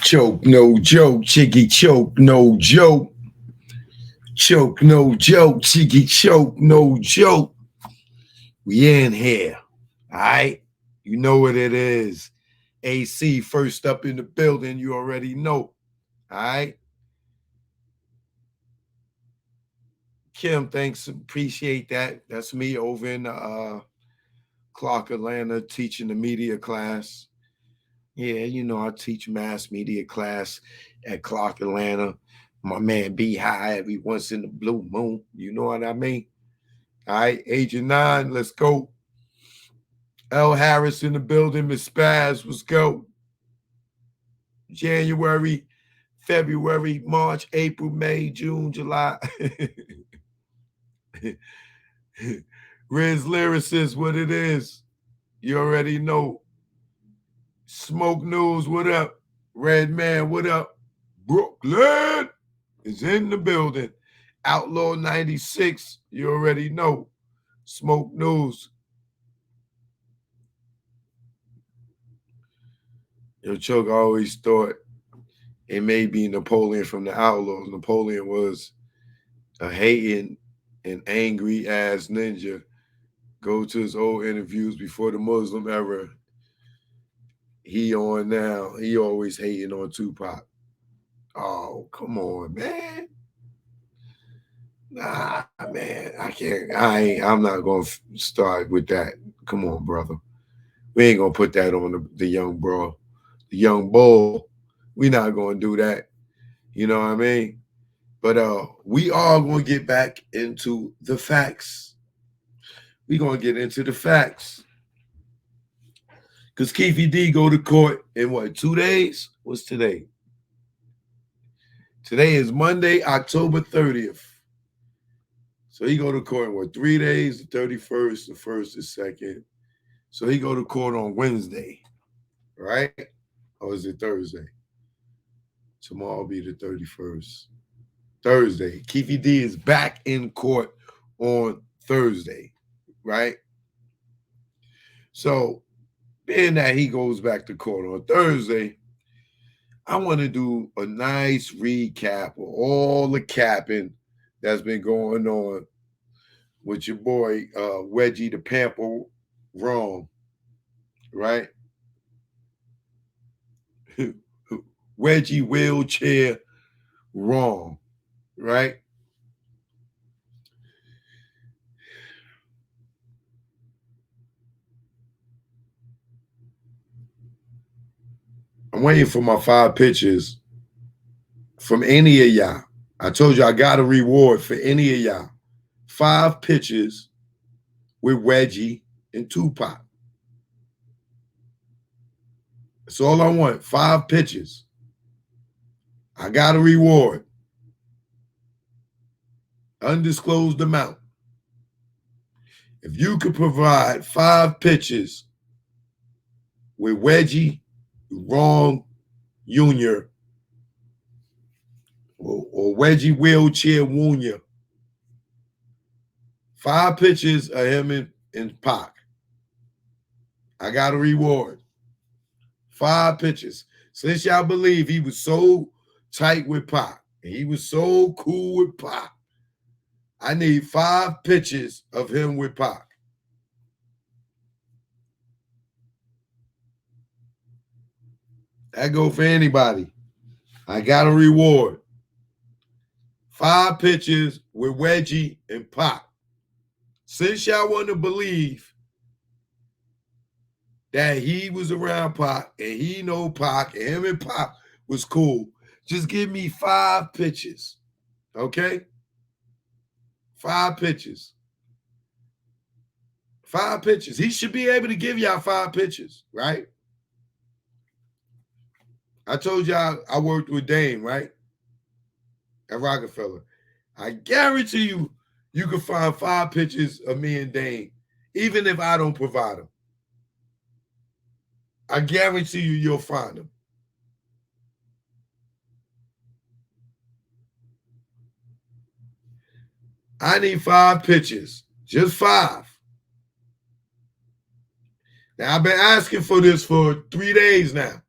Choke, no joke, chiggy choke, no joke. Choke, no joke, chiggy choke, no joke. We in here. All right. You know what it is. AC first up in the building. You already know. All right. Kim, thanks. Appreciate that. That's me over in Clark, Atlanta, teaching the media class. Yeah, you know, I teach mass media class at Clark, Atlanta. My man B High every once in the blue moon. You know what I mean? All right, Agent 9, let's go. L. Harris in the building. Miss Spaz, let's go. January, February, March, April, May, June, July. Riz Lyricist, what it is. You already know. Smoke News, what up? Red Man, what up? Brooklyn is in the building. Outlaw 96, you already know. Smoke News. Yo, Chuck, I always thought it may be Napoleon from the Outlaws. Napoleon was a hating and angry ass ninja. Go to his old interviews before the Muslim era. He on now. He always hating on Tupac. Oh, come on, man. Nah, man. I can't. I'm not gonna start with that. Come on, brother. We ain't gonna put that on the young bro, the young bull. We not gonna do that. You know what I mean? But we are gonna get back into the facts. We gonna get into the facts. Cause Keefy D go to court in what, 2 days? What's today? Today is Monday, October 30th. So he go to court in what, 3 days? The 31st, the 1st, the 2nd. So he go to court on Wednesday, right? Or is it Thursday? Tomorrow will be the 31st. Thursday. Keefy D is back in court on Thursday, right? So being that he goes back to court on Thursday, I want to do a nice recap of all the capping that's been going on with your boy Wedgie the Pamper Wrong, right? Wedgie wheelchair wrong, right? I'm waiting for my 5 pictures from any of y'all. I told you I got a reward for any of y'all. 5 pictures with Wedgie and Tupac. That's all I want. 5 pictures. I got a reward. Undisclosed amount. If you could provide 5 pictures with Wedgie Wrong Jr. or Wedgie Wheelchair Jr., 5 pictures of him and Pac. I got a reward. 5 pictures. Since y'all believe he was so tight with Pac, and he was so cool with Pac, I need 5 pictures of him with Pac. That go for anybody. I got a reward. 5 pictures with Wedgie and Pac. Since y'all want to believe that he was around Pac and he know Pac and him and Pac was cool, just give me 5 pictures, okay? 5 pictures. 5 pictures. He should be able to give y'all 5 pictures, right? I told y'all I worked with Dame, right? At Rockefeller. I guarantee you, you can find 5 pictures of me and Dame, even if I don't provide them. I guarantee you, you'll find them. I need 5 pictures, just 5. Now, I've been asking for this for 3 days now.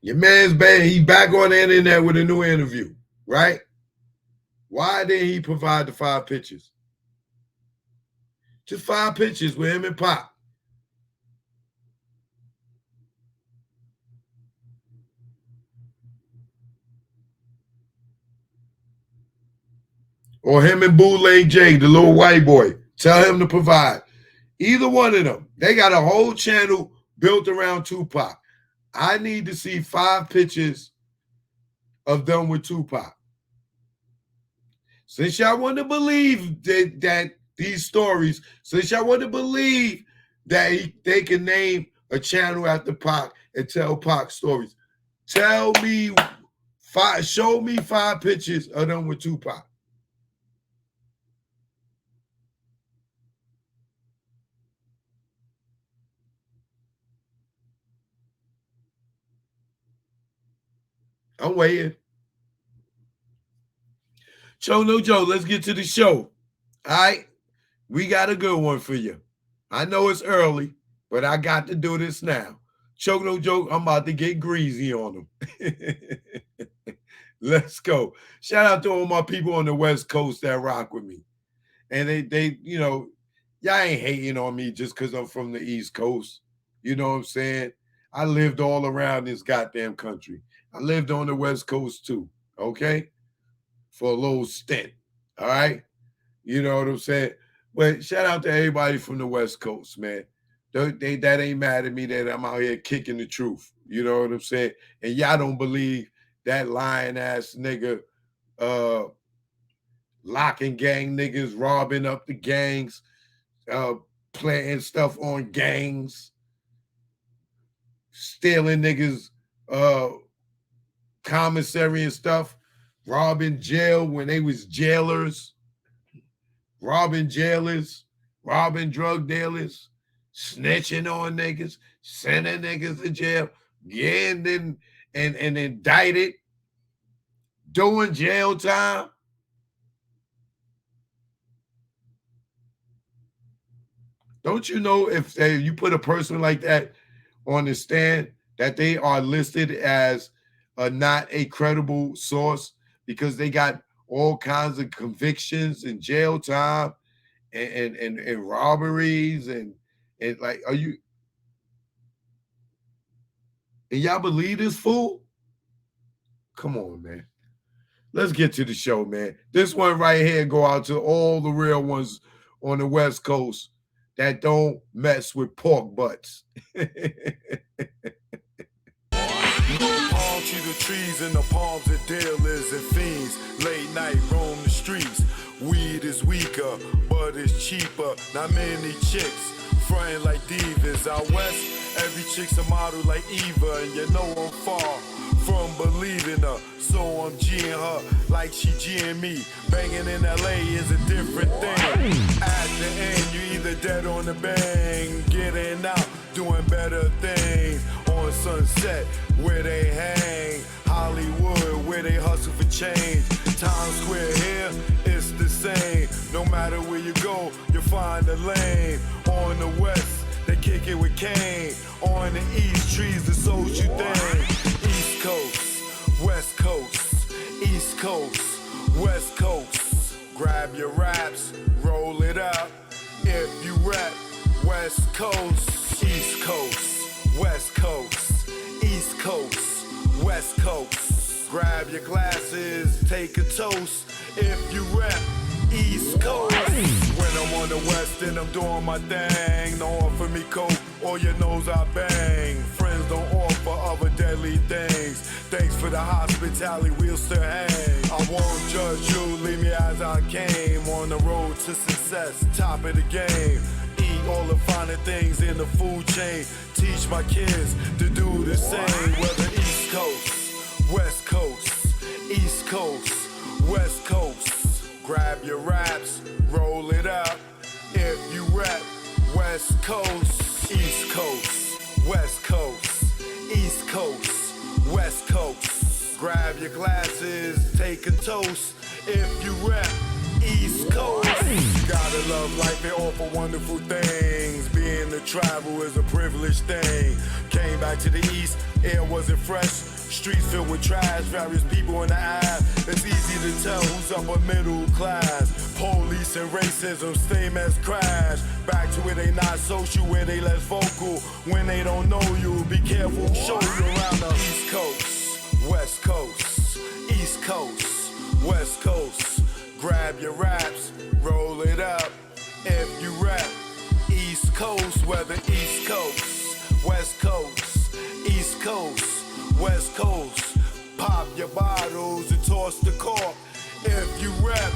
Your man's bad. He back on the internet with a new interview, right? Why didn't he provide the 5 pictures? Just 5 pictures with him and Pop. Or him and Bootleg J, the little white boy. Tell him to provide. Either one of them. They got a whole channel built around Tupac. I need to see 5 pictures of them with Tupac. Since y'all want to believe that these stories, since y'all want to believe that they can name a channel after Pac and tell Pac stories, show me 5 pictures of them with Tupac. I'm waiting. Show no joke. Let's get to the show. All right. We got a good one for you. I know it's early, but I got to do this now. Choke no joke. I'm about to get greasy on them. Let's go. Shout out to all my people on the West Coast that rock with me. And they, y'all ain't hating on me just because I'm from the East Coast. You know what I'm saying? I lived all around this goddamn country. I lived on the West Coast too, okay? For a little stint, all right? You know what I'm saying? But shout out to everybody from the West Coast, man. That ain't mad at me that I'm out here kicking the truth. You know what I'm saying? And y'all don't believe that lying ass nigga locking gang niggas, robbing up the gangs, planting stuff on gangs, stealing niggas commissary and stuff, robbing jail when they was jailers, robbing jailers, robbing drug dealers, snitching on niggas, sending niggas to jail, getting and indicted, doing jail time. Don't you know if you put a person like that on the stand that they are listed as not a credible source because they got all kinds of convictions and jail time and robberies and like, are you, and y'all believe this fool? Come on, man. Let's get to the show, man. This one right here go out to all the real ones on the West Coast that don't mess with pork butts. Palm tree the trees and the palms of dealers and fiends. Late night roam the streets. Weed is weaker, but it's cheaper. Not many chicks frontin' like divas. Out west, every chick's a model like Eva, and you know I'm far from believing her. So I'm G'ing her like she G'ing me. Banging in LA is a different thing. At the end, you either dead on the bang, getting out, doing better things. On Sunset, where they hang. Hollywood, where they hustle for change. Times Square here, it's the same. No matter where you go, you'll find a lane. On the west, they kick it with Kane. On the east, trees the social thing. East Coast, West Coast, East Coast, West Coast. Grab your raps, roll it up. If you rap, West Coast, East Coast, West Coast, East Coast, West Coast. Grab your glasses, take a toast. If you rap, East Coast. When I'm on the west and I'm doing my thing, don't offer me coke or your nose I bang. Friends don't offer other deadly things. Thanks for the hospitality, we'll still hang. I won't judge you, leave me as I came. On the road to success, top of the game. Eat all the finer things in the food chain. Teach my kids to do the same. Whether East Coast, West Coast, East Coast, West Coast. Grab your raps, roll it up. If you rap, West Coast, East Coast, West Coast, East Coast, West Coast. Grab your glasses, take a toast. If you rap, East Coast. Gotta love life and offer wonderful things. Being to travel is a privileged thing. Came back to the East, air wasn't fresh. Streets filled with trash, various people in the ass. It's easy to tell who's upper middle class. Police and racism, same as crash. Back to where they not social, where they less vocal. When they don't know you, be careful, show you around the East Coast, West Coast, East Coast, West Coast. Grab your raps, roll it up. If you rap East Coast, whether East Coast, West Coast, East Coast, West Coast, pop your bottles and toss the cork. If you rap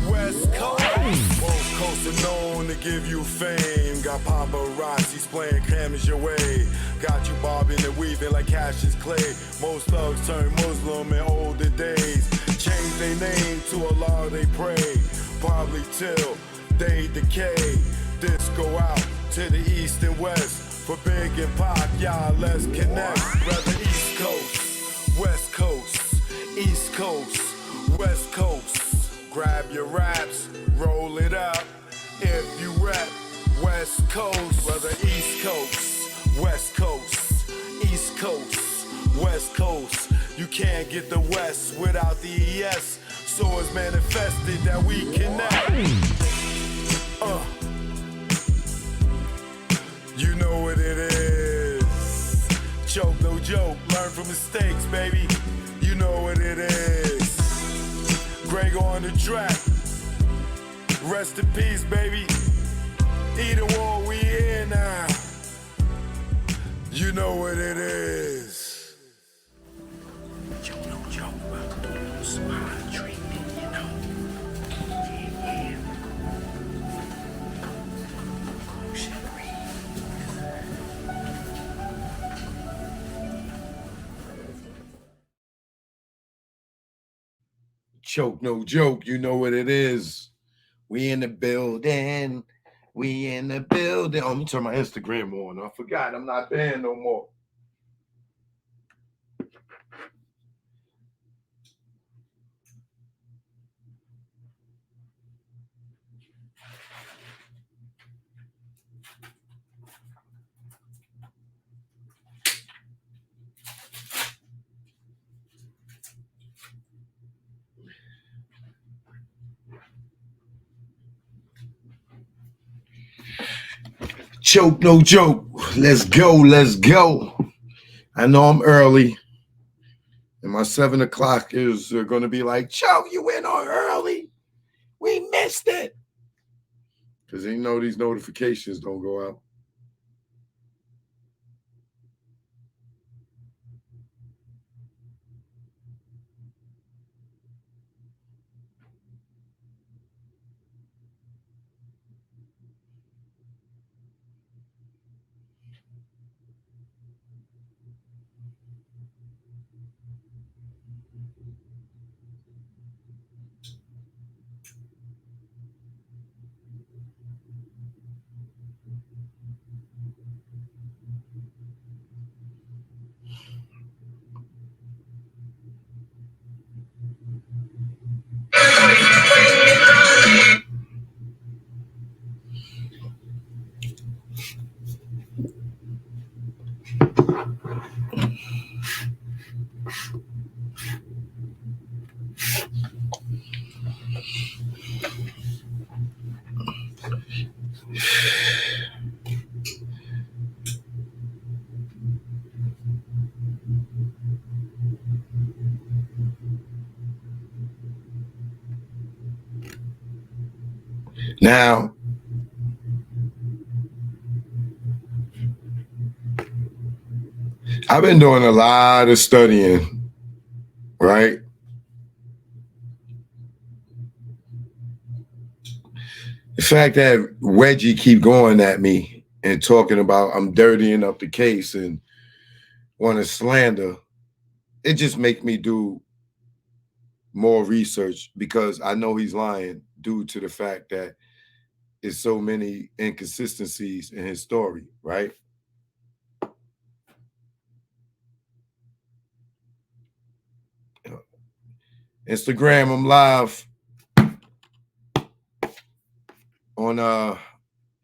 West Coast, both coasts are known to give you fame. Got paparazzi playing cameras your way. Got you bobbing and weaving like Cassius Clay. Most thugs turn Muslim in older days. Change their name to Allah they pray. Probably till they decay. This go out to the east and west. For Big and Pac, y'all let's connect. Whether East Coast, West Coast, East Coast, West Coast. Grab your raps, roll it up. If you rap West Coast, whether East Coast, West Coast, East Coast, West Coast. You can't get the West without the ES. So it's manifested that we connect. You know what it is. Choke, no joke. Learn from mistakes, baby. You know what it is. Greg on the track. Rest in peace, baby. Either war, we here now. You know what it is. Choke, no joke. Smile treatment, you know. Yeah. Choke, no joke. You know what it is. We in the building. We in the building. Oh, let me turn my Instagram on. I forgot. I'm not banned no more. Choke, no joke. Let's go. Let's go. I know I'm early. And my 7 o'clock is going to be like, Choke, you went on early. We missed it. Because you know these notifications don't go out. Now, I've been doing a lot of studying, right? The fact that Wedgie keep going at me and talking about I'm dirtying up the case and want to slander, it just make me do more research because I know he's lying due to the fact that there's so many inconsistencies in his story, right? Instagram, I'm live on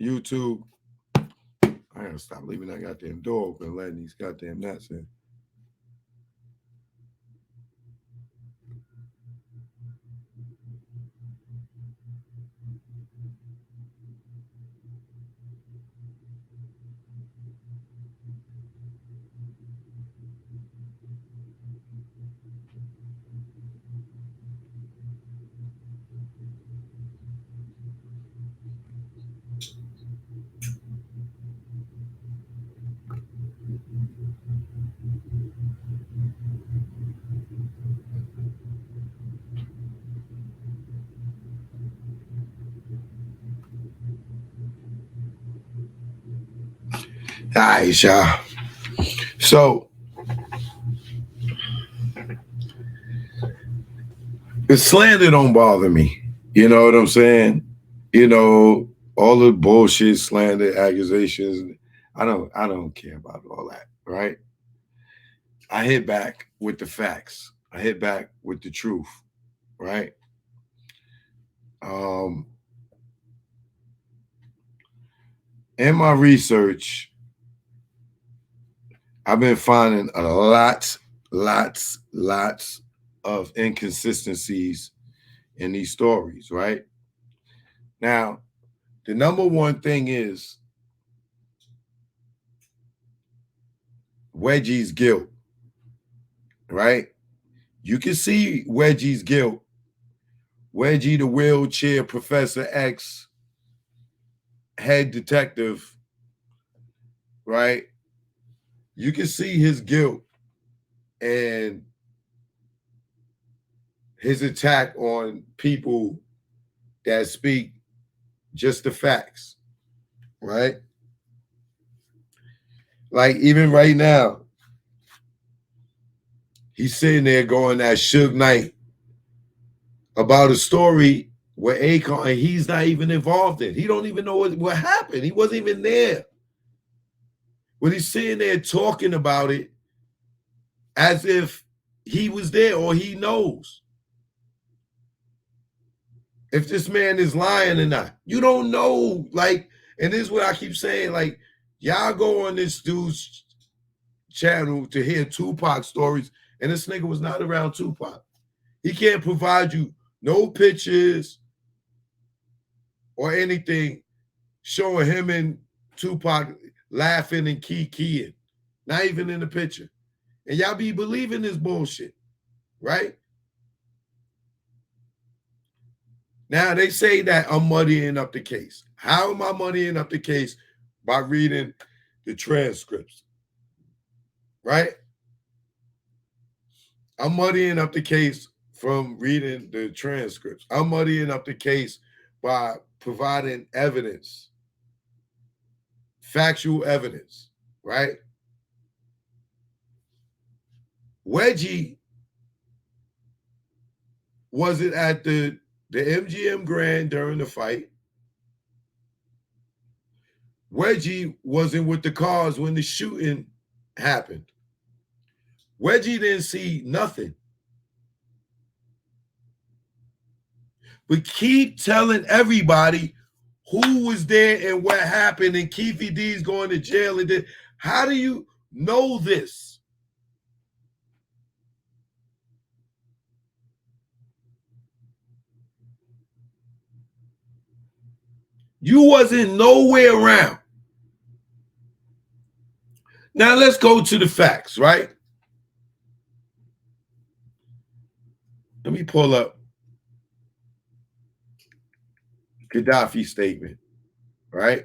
YouTube. I gotta stop leaving that goddamn door open, letting these goddamn gnats in. All right, y'all. So the slander don't bother me. You know what I'm saying? You know, all the bullshit, slander, accusations. I don't care about all that, right? I hit back with the facts. I hit back with the truth, right? Um, in my research, I've been finding lots of inconsistencies in these stories, right? Now, the number one thing is Wedgie's guilt, right? You can see Wedgie's guilt. Wedgie, the wheelchair Professor X, head detective, right? You can see his guilt and his attack on people that speak just the facts, right? Like even right now, he's sitting there going that Suge Knight about a story where Akon and he's not even involved in. He don't even know what happened. He wasn't even there. But he's sitting there talking about it as if he was there or he knows if this man is lying or not. You don't know. Like, and this is what I keep saying. Like, y'all go on this dude's channel to hear Tupac stories, and this nigga was not around Tupac. He can't provide you no pictures or anything showing him and Tupac laughing and kikiing. Not even in the picture. And y'all be believing this bullshit, right? Now they say that I'm muddying up the case. How am I muddying up the case? By reading the transcripts, right? I'm muddying up the case from reading the transcripts. I'm muddying up the case by providing evidence, factual evidence, right? Wedgie wasn't at the MGM Grand during the fight. Wedgie wasn't with the cars when the shooting happened. Wedgie didn't see nothing. But keep telling everybody who was there and what happened, and Keefe D's going to jail. And then, how do you know this? You wasn't nowhere around. Now let's go to the facts, right? Let me pull up Kadafi's statement, right?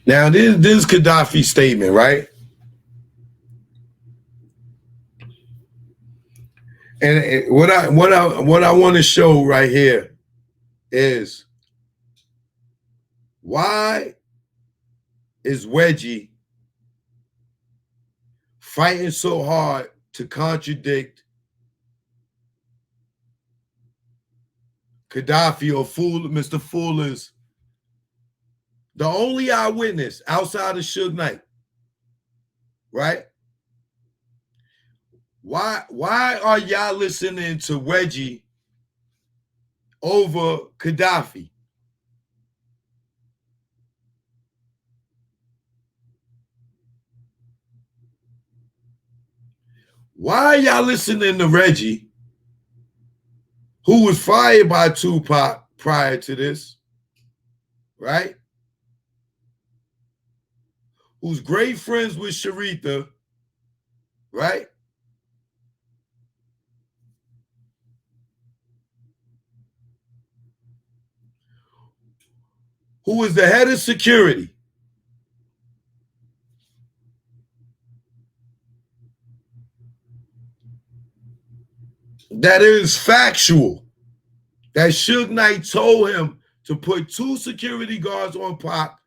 Now this is Kadafi's statement, right? And what I want to show right here is why is Wedgie fighting so hard to contradict Kadafi or Mr. Fuller's the only eyewitness outside of Suge Knight, right? Why are y'all listening to Wedgie over Kadafi. Why are y'all listening to Reggie, who was fired by Tupac prior to this, right? Who's great friends with Sharitha, right? Who is the head of security. That is factual. That Suge Knight told him to put 2 security guards on Pac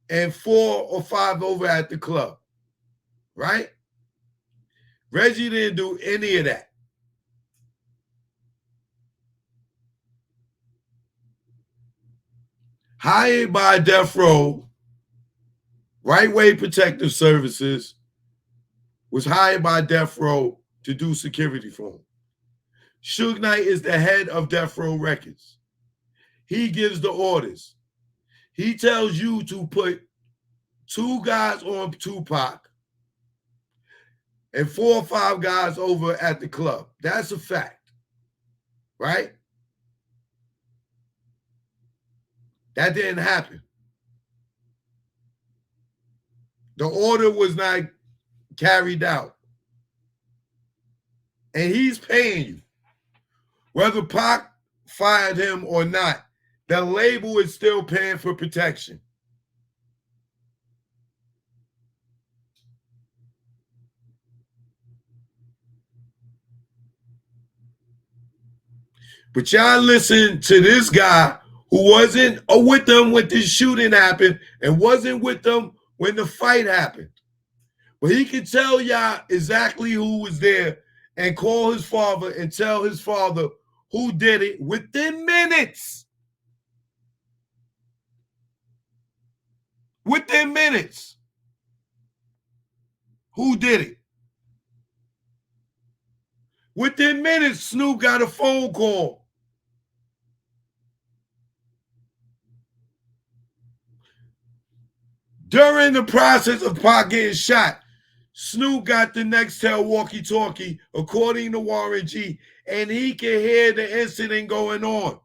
and 4 or 5 over at the club, right? Reggie didn't do any of that. Hired by Death Row, Right Way Protective Services was hired by Death Row to do security for him. Suge Knight is the head of Death Row Records. He gives the orders. He tells you to put 2 guys on Tupac and 4 or 5 guys over at the club. That's a fact, right? That didn't happen. The order was not carried out. And he's paying you. Whether Pac fired him or not, the label is still paying for protection. But y'all listen to this guy who wasn't with them when this shooting happened and wasn't with them when the fight happened. But he can tell y'all exactly who was there and call his father and tell his father who did it within minutes. Within minutes. Who did it? Within minutes, Snoop got a phone call. During the process of Pac getting shot, Snoop got the Nextel walkie-talkie, according to Warren G, and he can hear the incident going on.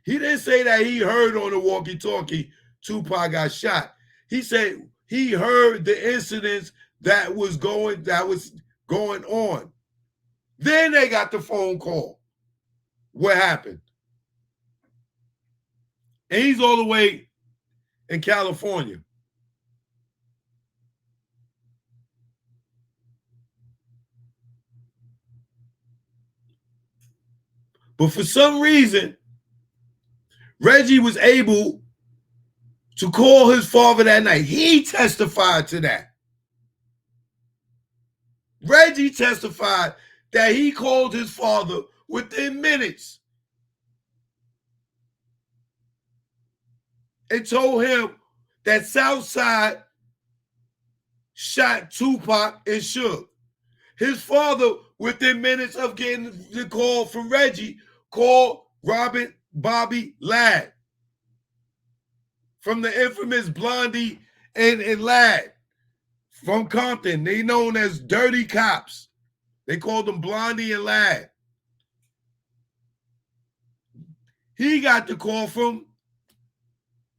He didn't say that he heard on the walkie-talkie Tupac got shot. He said he heard the incidents that was going on. Then they got the phone call. What happened? And he's all the way in California. But for some reason, Reggie was able to call his father that night. He testified to that. Reggie testified that he called his father within minutes and told him that Southside shot Tupac and Suge. His father, within minutes of getting the call from Reggie, called Robert Bobby Ladd from the infamous Blondie and Ladd from Compton. They known as Dirty Cops. They called them Blondie and Ladd. He got the call from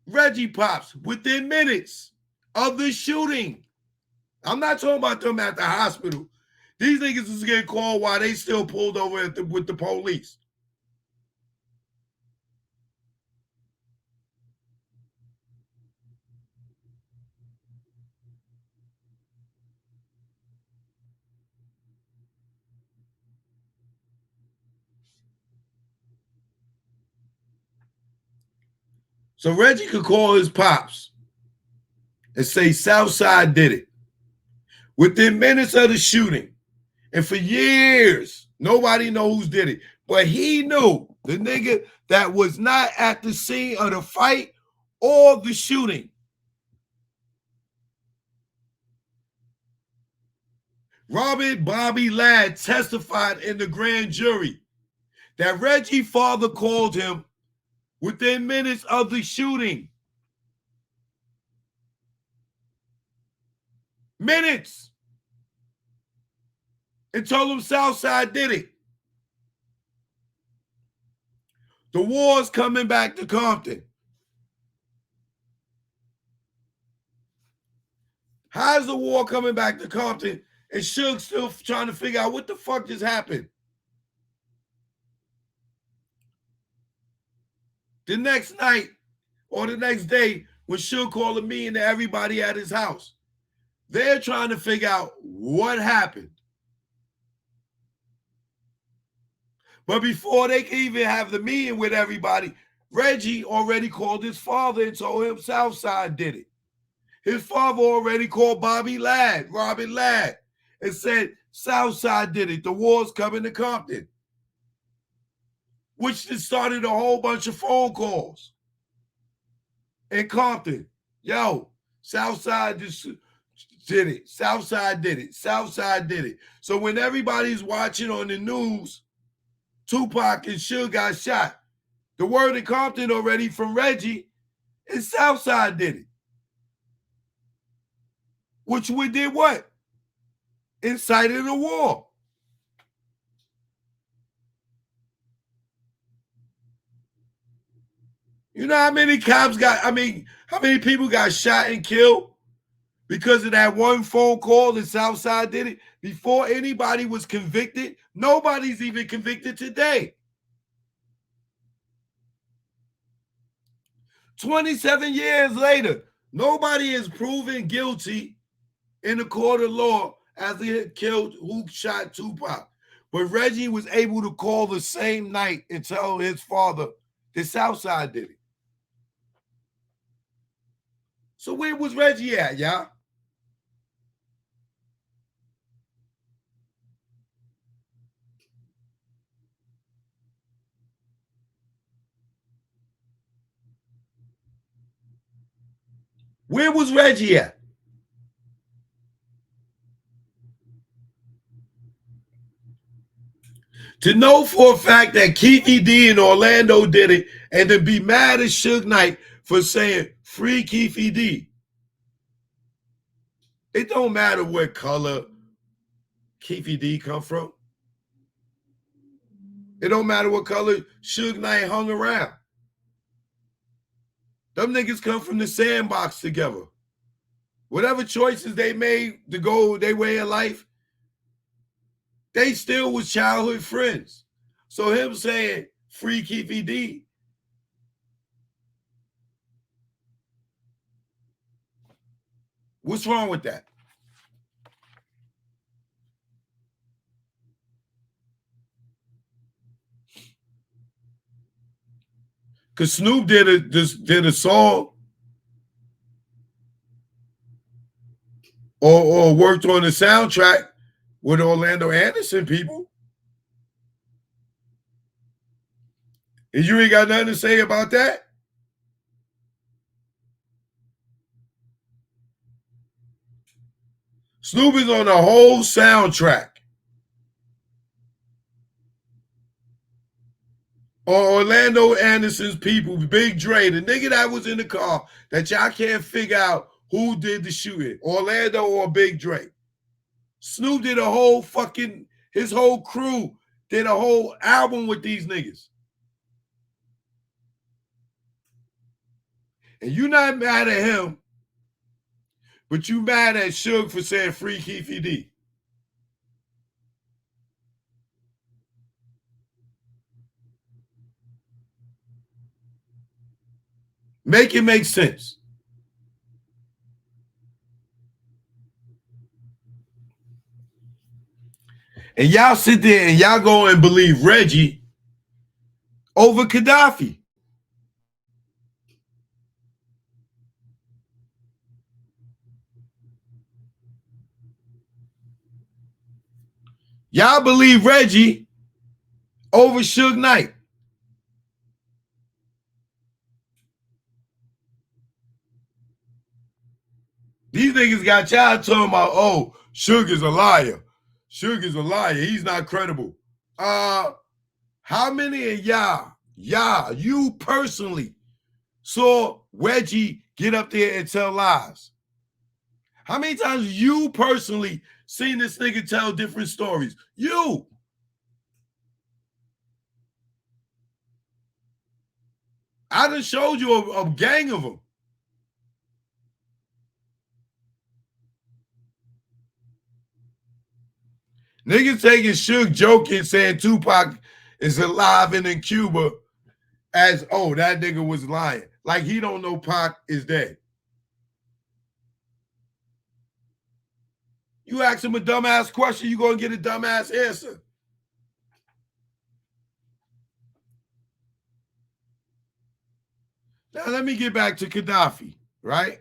Reggie Pops within minutes of the shooting. I'm not talking about them at the hospital. These niggas is getting called while they still pulled over with the police. So Reggie could call his pops and say Southside did it within minutes of the shooting. And for years, nobody knows who did it. But he knew the nigga that was not at the scene of the fight or the shooting. Robert Bobby Ladd testified in the grand jury that Reggie's father called him within minutes of the shooting. Minutes. And told him Southside did it. The war's coming back to Compton. How's the war coming back to Compton? And Suge's still trying to figure out what the fuck just happened. The next night or the next day, when Suge called me and everybody at his house, they're trying to figure out what happened. But before they could even have the meeting with everybody, Reggie already called his father and told him Southside did it. His father already called Bobby Ladd, Robert Ladd, and said Southside did it. The war's coming to Compton. Which just started a whole bunch of phone calls in Compton. Yo, Southside just did it. Southside did it. Southside did it. So when everybody's watching on the news, Tupac and Suge got shot, the word in Compton already from Reggie is Southside did it. Which we did what? Incited a war. You know how many cops got, how many people got shot and killed because of that one phone call that Southside did it? Before anybody was convicted, nobody's even convicted today. 27 years later, nobody is proven guilty in the court of law as he had killed who shot Tupac. But Reggie was able to call the same night and tell his father that Southside did it. So where was Reggie at, y'all? Where was Reggie at? To know for a fact that Keefy D and Orlando did it and to be mad at Suge Knight for saying free Keefy D. It don't matter what color Keefy D come from. It don't matter what color Suge Knight hung around. Them niggas come from the sandbox together. Whatever choices they made to go their way in life, they still was childhood friends. So him saying free Keefy D, what's wrong with that? Because Snoop did a song or worked on the soundtrack with Orlando Anderson people. And you ain't got nothing to say about that? Snoop is on the whole soundtrack. Orlando Anderson's people, Big Dre, the nigga that was in the car that y'all can't figure out who did the shooting, Orlando or Big Dre. Snoop did a whole fucking, his whole crew did a whole album with these niggas. And you not mad at him, but you mad at Suge for saying free Keefy D. Make it make sense. And y'all sit there and y'all go and believe Reggie over Kadafi. Y'all believe Reggie over Suge Knight. These niggas got y'all talking about, oh, Suge is a liar. Suge is a liar. He's not credible. How many of y'all, you personally, saw Reggie get up there and tell lies? How many times you personally seen this nigga tell different stories? You. I done showed you a gang of them. Niggas taking Suge joking, saying Tupac is alive and in Cuba as, oh, that nigga was lying. Like he don't know Pac is dead. You ask him a dumbass question, you gonna get a dumbass answer. Now let me get back to Kadafi, right?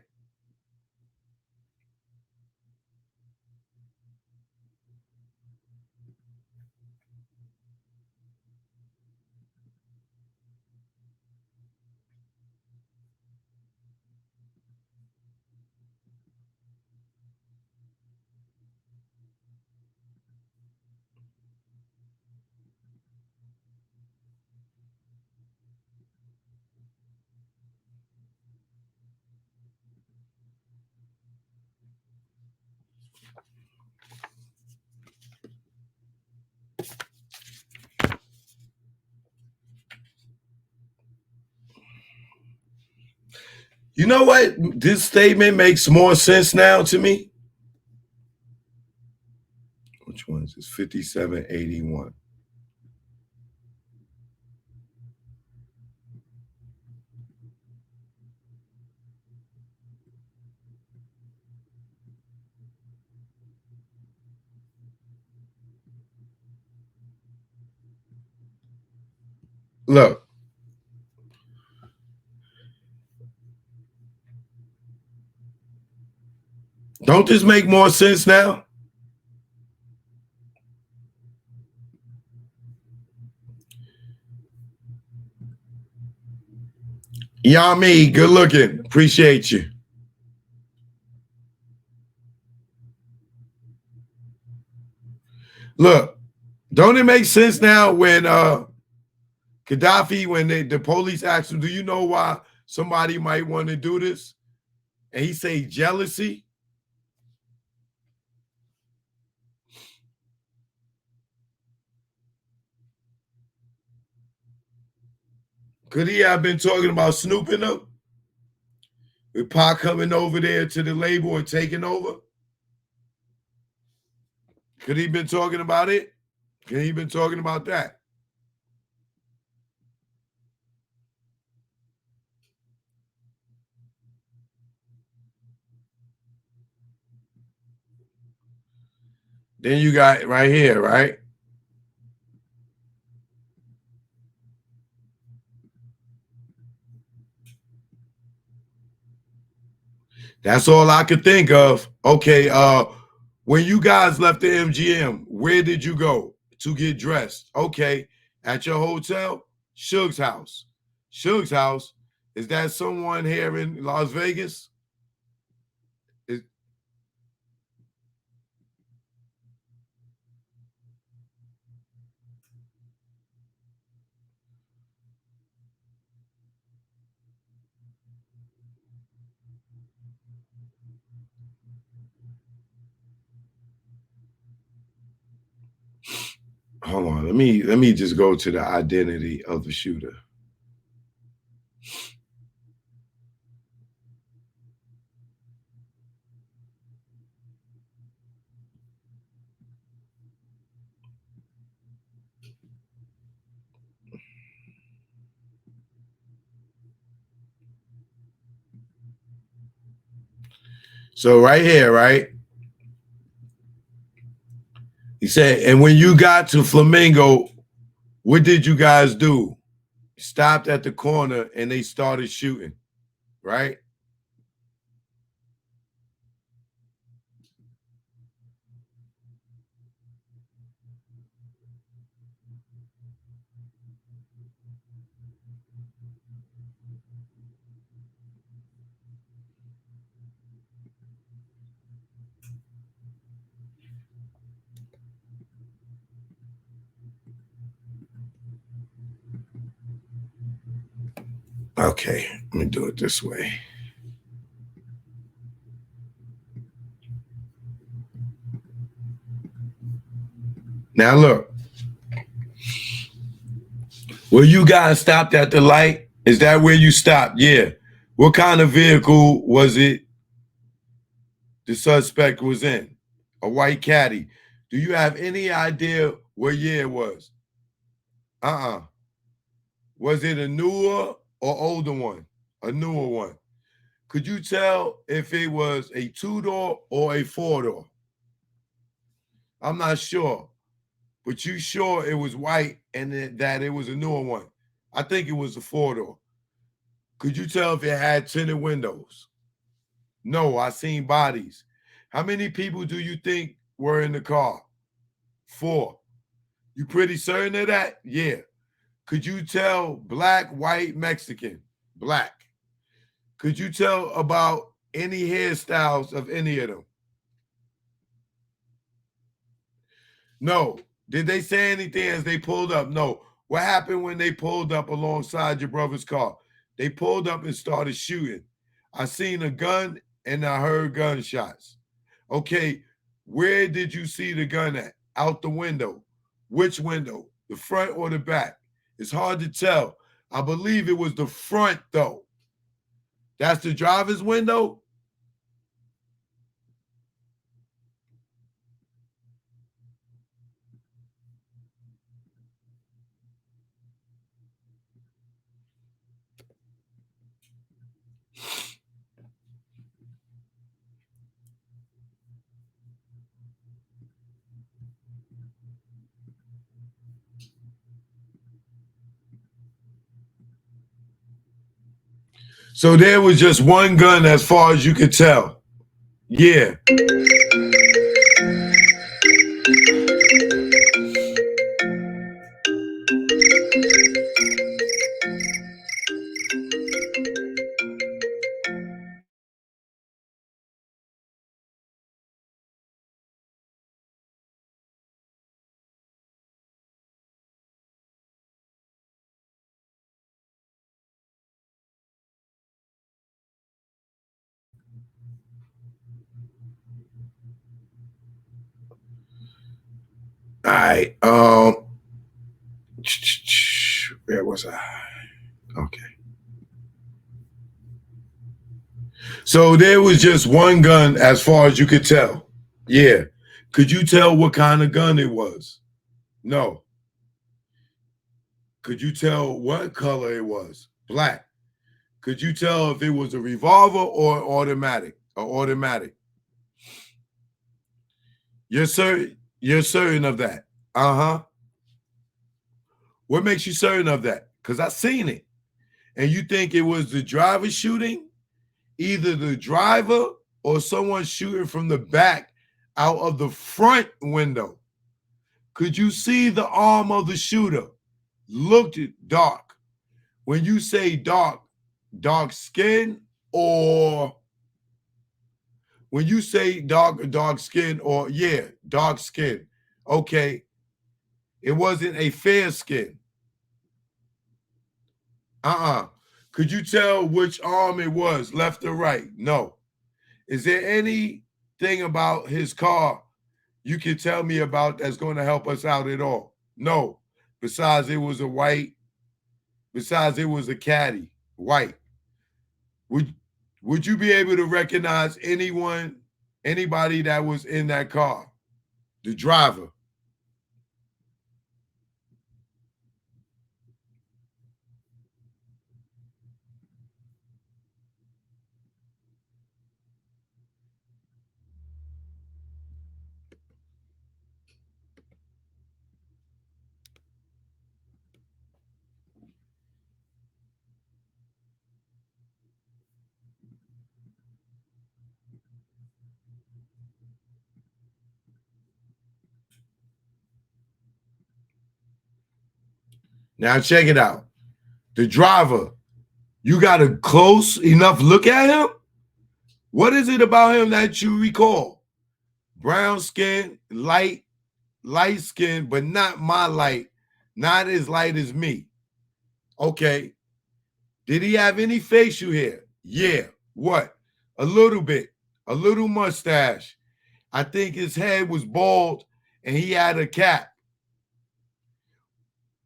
You know what? This statement makes more sense now to me. Which one is this? 5781. Look. Don't this make more sense now? Yami, good looking. Appreciate you. Look, don't it make sense now when Kadafi, when the police asked him, do you know why somebody might want to do this? And he say jealousy. Could he have been talking about snooping though? With Pac coming over there to the label and taking over? Could he been talking about it? Could he been talking about that? Then you got right here, right? That's all I could think of. Okay, when you guys left the MGM, where did you go to get dressed? Okay, at your hotel, Suge's house. Suge's house, is that someone here in Las Vegas? Hold on, let me just go to the identity of the shooter. So right here, right? He said, and when you got to Flamingo, what did you guys do? Stopped at the corner and they started shooting, right? Okay, let me do it this way. Now look, well, you guys stopped at the light. Is that where you stopped? Yeah. What kind of vehicle was it the suspect was in? A white caddy. Do you have any idea what year it was? Uh-uh. Was it a newer or older one? A newer one. Could you tell if it was a two-door or a four-door? I'm not sure, but you sure it was white and that it was a newer one? I think it was a four-door. Could you tell if it had tinted windows? No, I seen bodies. How many people do you think were in the car? 4. You pretty certain of that? Yeah. Could you tell black, white, Mexican? Black. Could you tell about any hairstyles of any of them? No. Did they say anything as they pulled up? No. What happened when they pulled up alongside your brother's car? They pulled up and started shooting. I seen a gun and I heard gunshots. Okay, where did you see the gun at? Out the window. Which window? The front or the back? It's hard to tell. I believe it was the front, though. That's the driver's window? So there was just one gun as far as you could tell. Yeah. All right. Where was I? Okay. So there was just one gun as far as you could tell. Yeah. Could you tell what kind of gun it was? No. Could you tell what color it was? Black. Could you tell if it was a revolver or automatic? Or automatic? You're certain. You're certain of that. Uh-huh. What makes you certain of that? Because I seen it. And you think it was the driver shooting? Either the driver or someone shooting from the back out of the front window. Could you see the arm of the shooter? Looked dark. When you say dark, dark skin, or when you say dark skin, or yeah, dark skin. Okay. It wasn't a fair skin. Could you tell which arm it was, left or right? No. Is there anything about his car you can tell me about that's going to help us out at all? No. Besides, it was a white. Besides, it was a caddy, white. Would you be able to recognize anybody that was in that car? The driver. Now check it out. The driver. You got a close enough look at him? What is it about him that you recall? Brown skin, light skin, but not my light, not as light as me. Okay. Did he have any facial hair? Yeah. What? A little bit. A little mustache. I think his head was bald and he had a cap.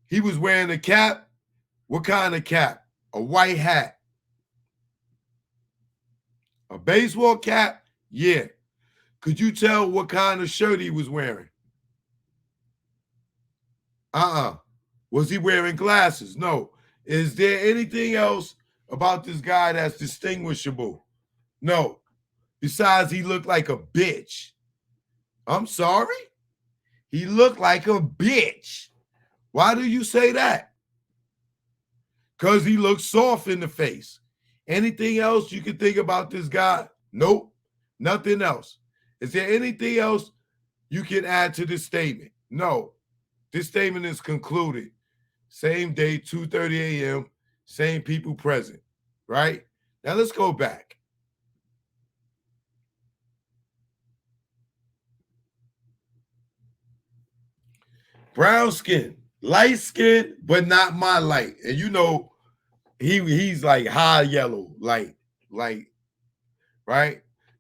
He was wearing a cap. What kind of cap? A white hat. A baseball cap? Yeah. Could you tell what kind of shirt he was wearing? Uh-uh. Was he wearing glasses? No. Is there anything else about this guy that's distinguishable? No. Besides, he looked like a bitch. I'm sorry? He looked like a bitch. Why do you say that? Because he looks soft in the face. Anything else you can think about this guy? Nope. Nothing else. Is there anything else you can add to this statement? No. This statement is concluded. Same day, 2:30 a.m., same people present, right? Now let's go back. Brown skin, light skin, but not my light. And you know, he's like high yellow, light, right?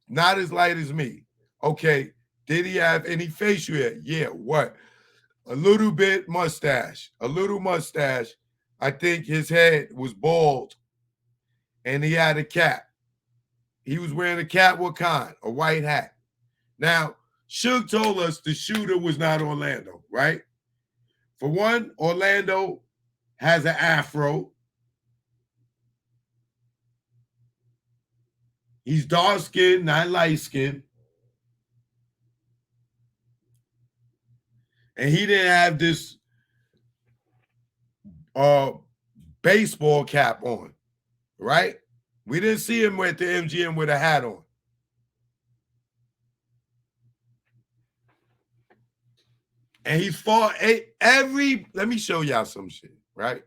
Not as light as me. Okay. Did he have any facial hair? Yeah. What? A little bit mustache, a little mustache. I think his head was bald and he had a cap. He was wearing a cap. What kind? A white hat. Now, Suge told us the shooter was not Orlando, right? For one, Orlando has an afro. He's dark skinned, not light skinned. And he didn't have this uh baseball cap on, right? We didn't see him at the MGM with a hat on. And he fought every, let me show y'all some shit, right?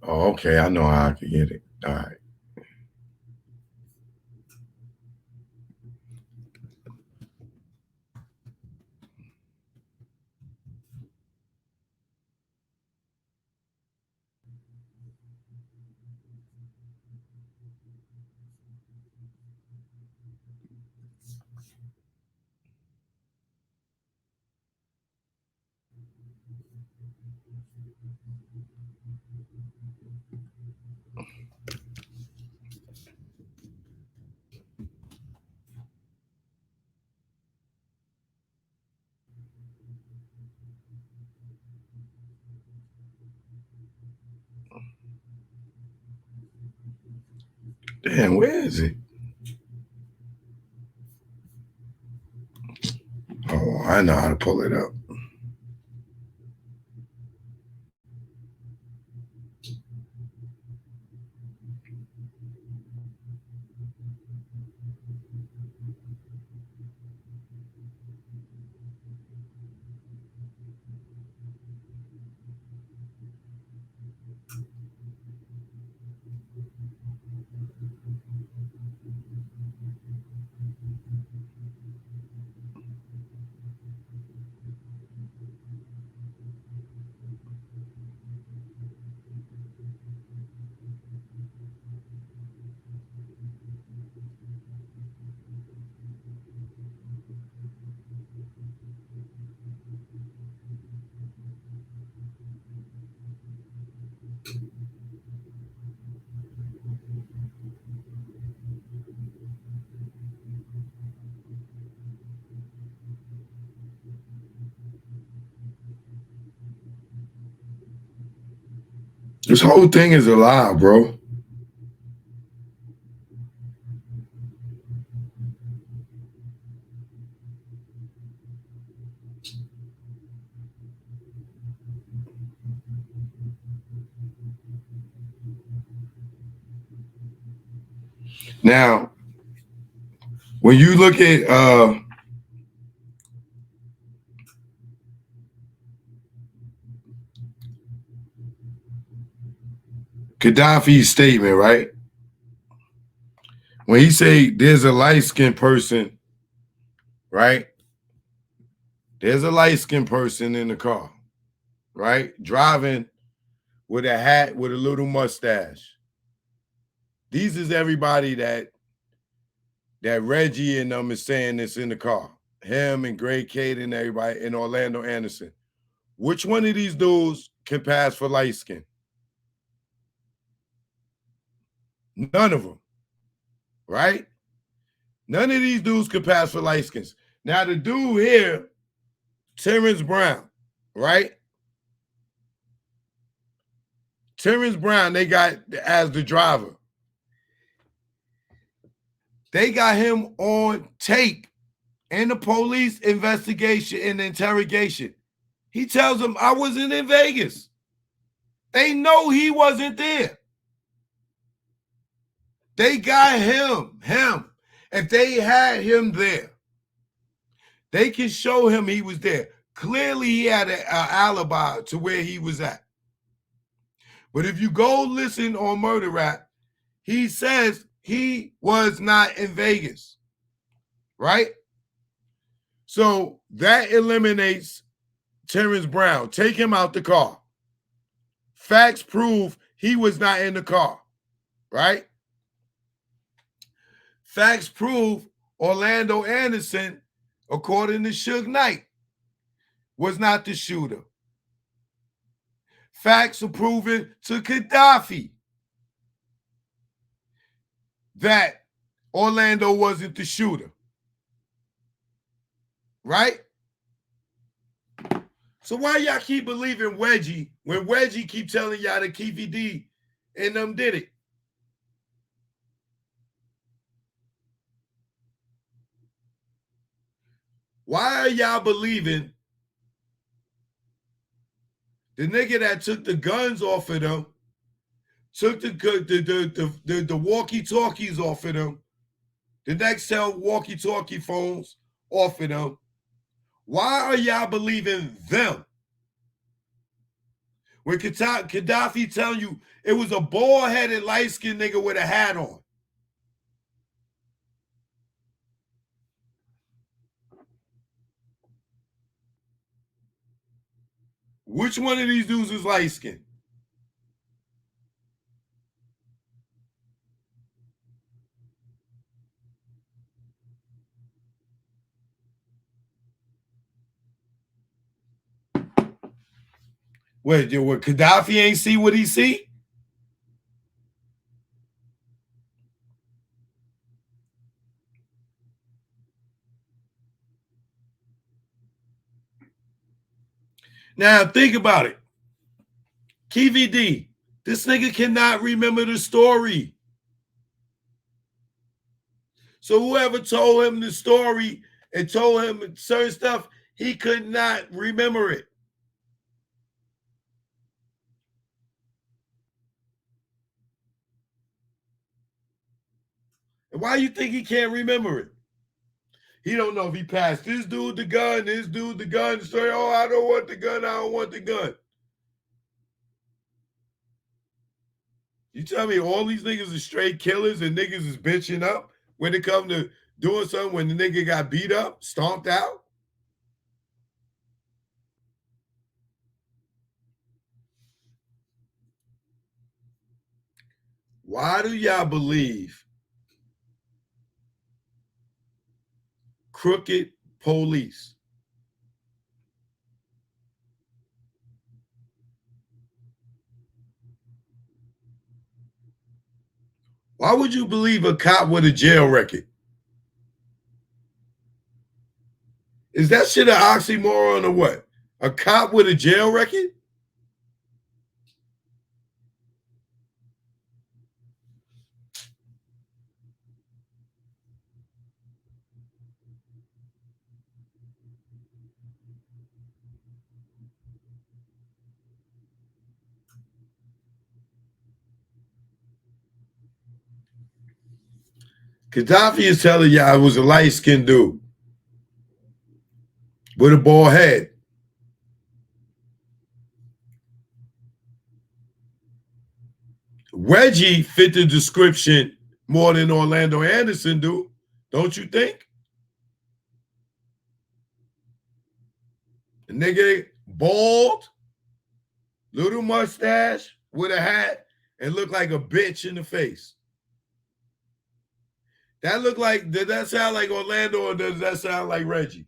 Oh, okay. I know how I can get it. All right. Man, where is it? Oh, I know how to pull it up. This whole thing is a lie, bro. Now, when you look at Kadafi's statement, right? When he say there's a light-skinned person, right? There's a light-skinned person in the car, right? Driving with a hat with a little mustache. These is everybody that Reggie and them is saying is in the car. Him and Gray Kate and everybody and Orlando Anderson. Which one of these dudes can pass for light skin? None of them, right? None of these dudes can pass for light skins. Now the dude here, Terrence Brown, right? Terrence Brown, they got as the driver. They got him on tape in the police investigation and interrogation. He tells them, I wasn't in Vegas. They know he wasn't there. They got him. If they had him there, they can show him he was there. Clearly, he had an alibi to where he was at. But if you go listen on Murder Rap, he says he was not in Vegas, right? So that eliminates Terrence Brown. Take him out the car. Facts prove he was not in the car, right? Facts prove Orlando Anderson, according to Suge Knight, was not the shooter. Facts are proven to Kadafi that Orlando wasn't the shooter. Right? So why y'all keep believing Wedgie when Wedgie keep telling y'all that Keefy D and them did it? Why are y'all believing the nigga that took the guns off of them, took the walkie-talkies off of them, the Nextel walkie-talkie phones off of them? Why are y'all believing them? When Kadafi telling you it was a bald-headed, light-skinned nigga with a hat on. Which one of these dudes is light-skinned? What Kadafi ain't see what he see? Now think about it. KVD, this nigga cannot remember the story. So whoever told him the story and told him certain stuff, he could not remember it. And why you think he can't remember it? He don't know if he passed this dude the gun, say, oh, I don't want the gun, I don't want the gun. You tell me all these niggas are straight killers and niggas is bitching up when it come to doing something when the nigga got beat up, stomped out? Why do y'all believe crooked police? Why would you believe a cop with a jail record? Is that shit an oxymoron or what? A cop with a jail record? Kadafi is telling y'all it was a light-skinned dude with a bald head. Reggie fit the description more than Orlando Anderson do, don't you think? The nigga bald, little mustache with a hat, and look like a bitch in the face. That look like, did that sound like Orlando or does that sound like Reggie?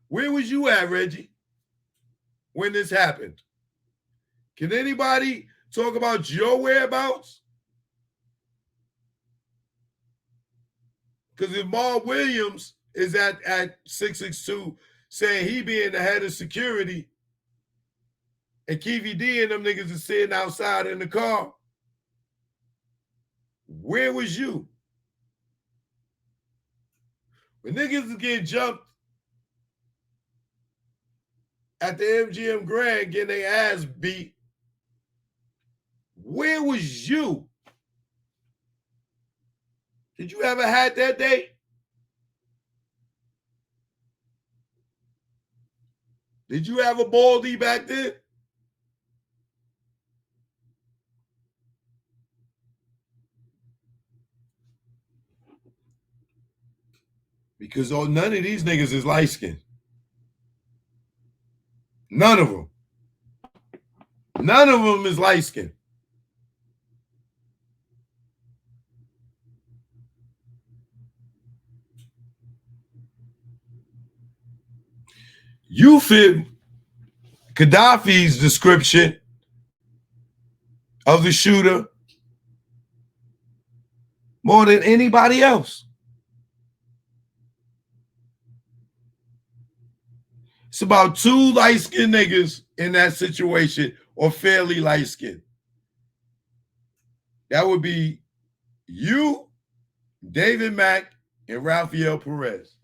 Where was you at, Reggie, when this happened? Can anybody talk about your whereabouts? Because if Mark Williams is at 662 saying he being the head of security and Keefe D and them niggas is sitting outside in the car, where was you? When niggas is getting jumped at the MGM Grand getting their ass beat, where was you? Did you have a hat that day? Did you have a baldy back then? Because none of these niggas is light skinned. None of them. None of them is light skinned. You fit Kadafi's description of the shooter more than anybody else. It's about 2 light-skinned niggas in that situation, or fairly light-skinned. That would be you, David Mack, and Rafael Perez.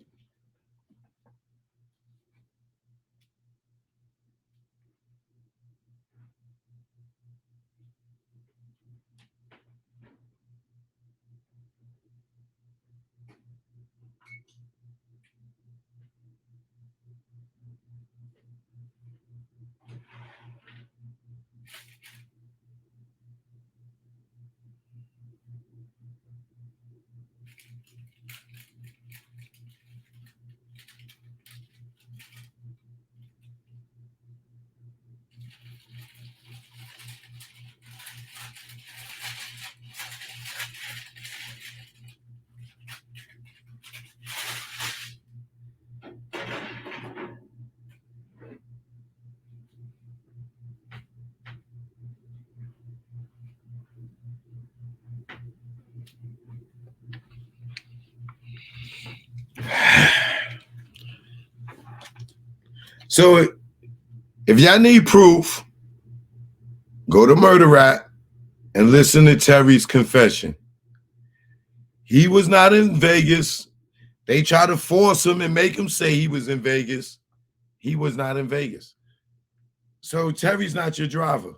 So if y'all need proof, go to Murder Rap and listen to Terry's confession. He was not in Vegas. They tried to force him and make him say he was in Vegas. He was not in Vegas. So Terry's not your driver.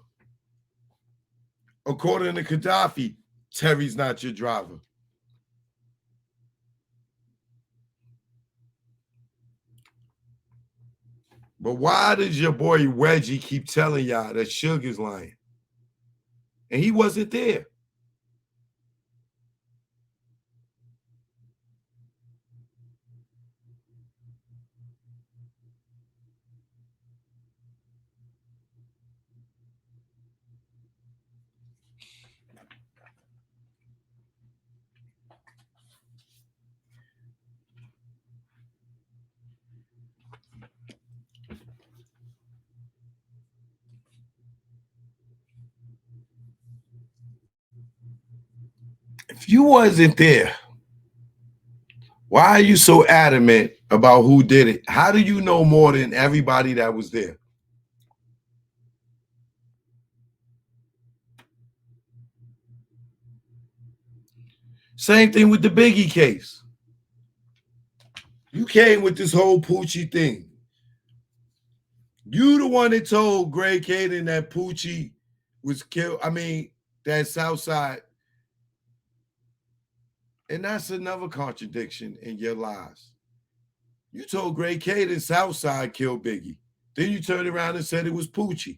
According to Kadafi, Terry's not your driver. But why does your boy Reggie keep telling y'all that Sugar's lying? And he wasn't there. If you wasn't there, why are you so adamant about who did it? How do you know more than everybody that was there? Same thing with the Biggie case. You came with this whole Poochie thing. You the one that told Greg Caden that Poochie was killed. I mean, that Southside. And that's another contradiction in your lies. You told Greg Caden Southside killed Biggie. Then you turned around and said it was Poochie.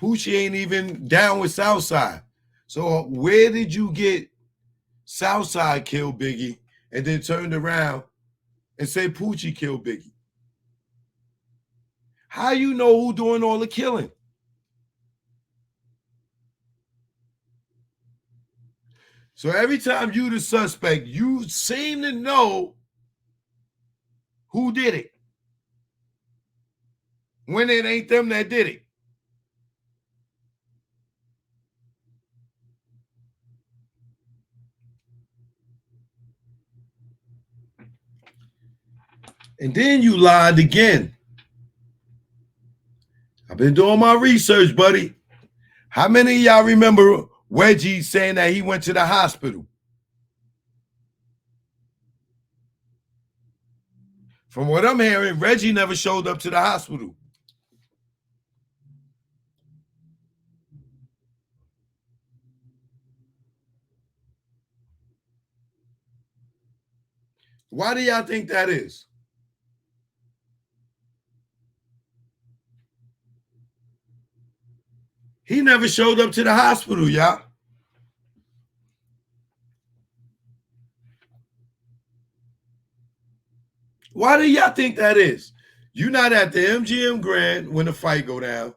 Poochie ain't even down with Southside. So where did you get Southside killed Biggie and then turned around and say Poochie killed Biggie? How you know who doing all the killing? So every time you the suspect, you seem to know who did it when it ain't them that did it. And then you lied again. I've been doing my research, buddy. How many of y'all remember Wedgie saying that he went to the hospital? From what I'm hearing, Reggie never showed up to the hospital. Why do y'all think that is? He never showed up to the hospital, y'all. Why do y'all think that is? You're not at the MGM Grand when the fight go down.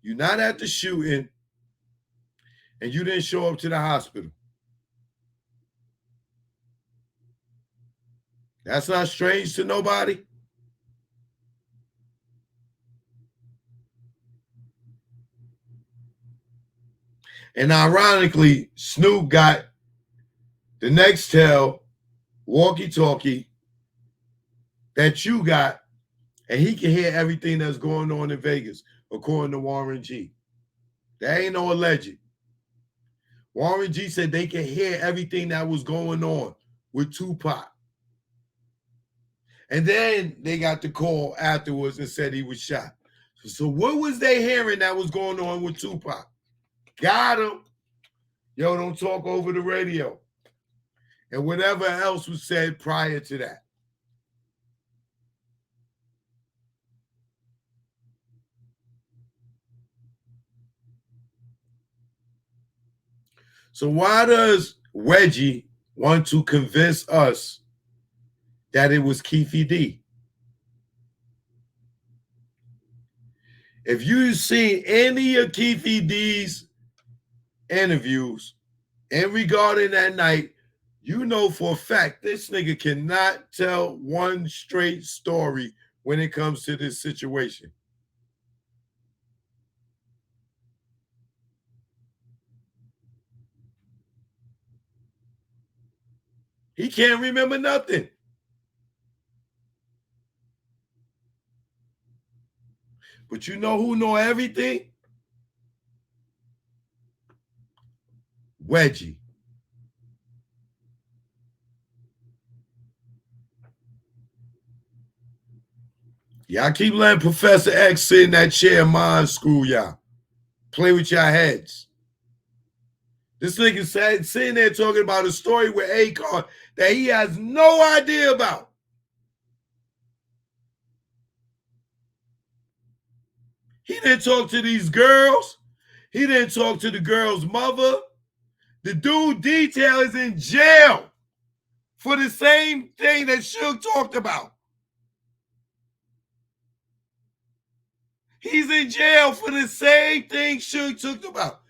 You're not at the shooting, and you didn't show up to the hospital. That's not strange to nobody. And ironically, Snoop got the Nextel walkie-talkie that you got, and he can hear everything that's going on in Vegas, according to Warren G. That ain't no alleged. Warren G said they can hear everything that was going on with Tupac. And then they got the call afterwards and said he was shot. So what was they hearing that was going on with Tupac? Got him. Yo, don't talk over the radio. And whatever else was said prior to that. So why does Wedgie want to convince us that it was Keefe D? If you see any of Keefe D's interviews in regarding that night, you know for a fact this nigga cannot tell one straight story when it comes to this situation. He can't remember nothing. But you know who know everything? Wedgie. Y'all keep letting Professor X sit in that chair and mind school y'all. Play with your heads. This nigga sitting there talking about a story with Akon that he has no idea about. He didn't talk to these girls. He didn't talk to the girl's mother. The dude Detail is in jail for the same thing that Suge talked about. He's in jail for the same thing Suge talked about.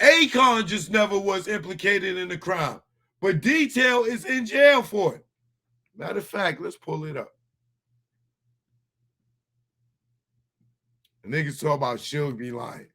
Akon just never was implicated in the crime, but Detail is in jail for it. Matter of fact, let's pull it up. The niggas talk about Suge be lying.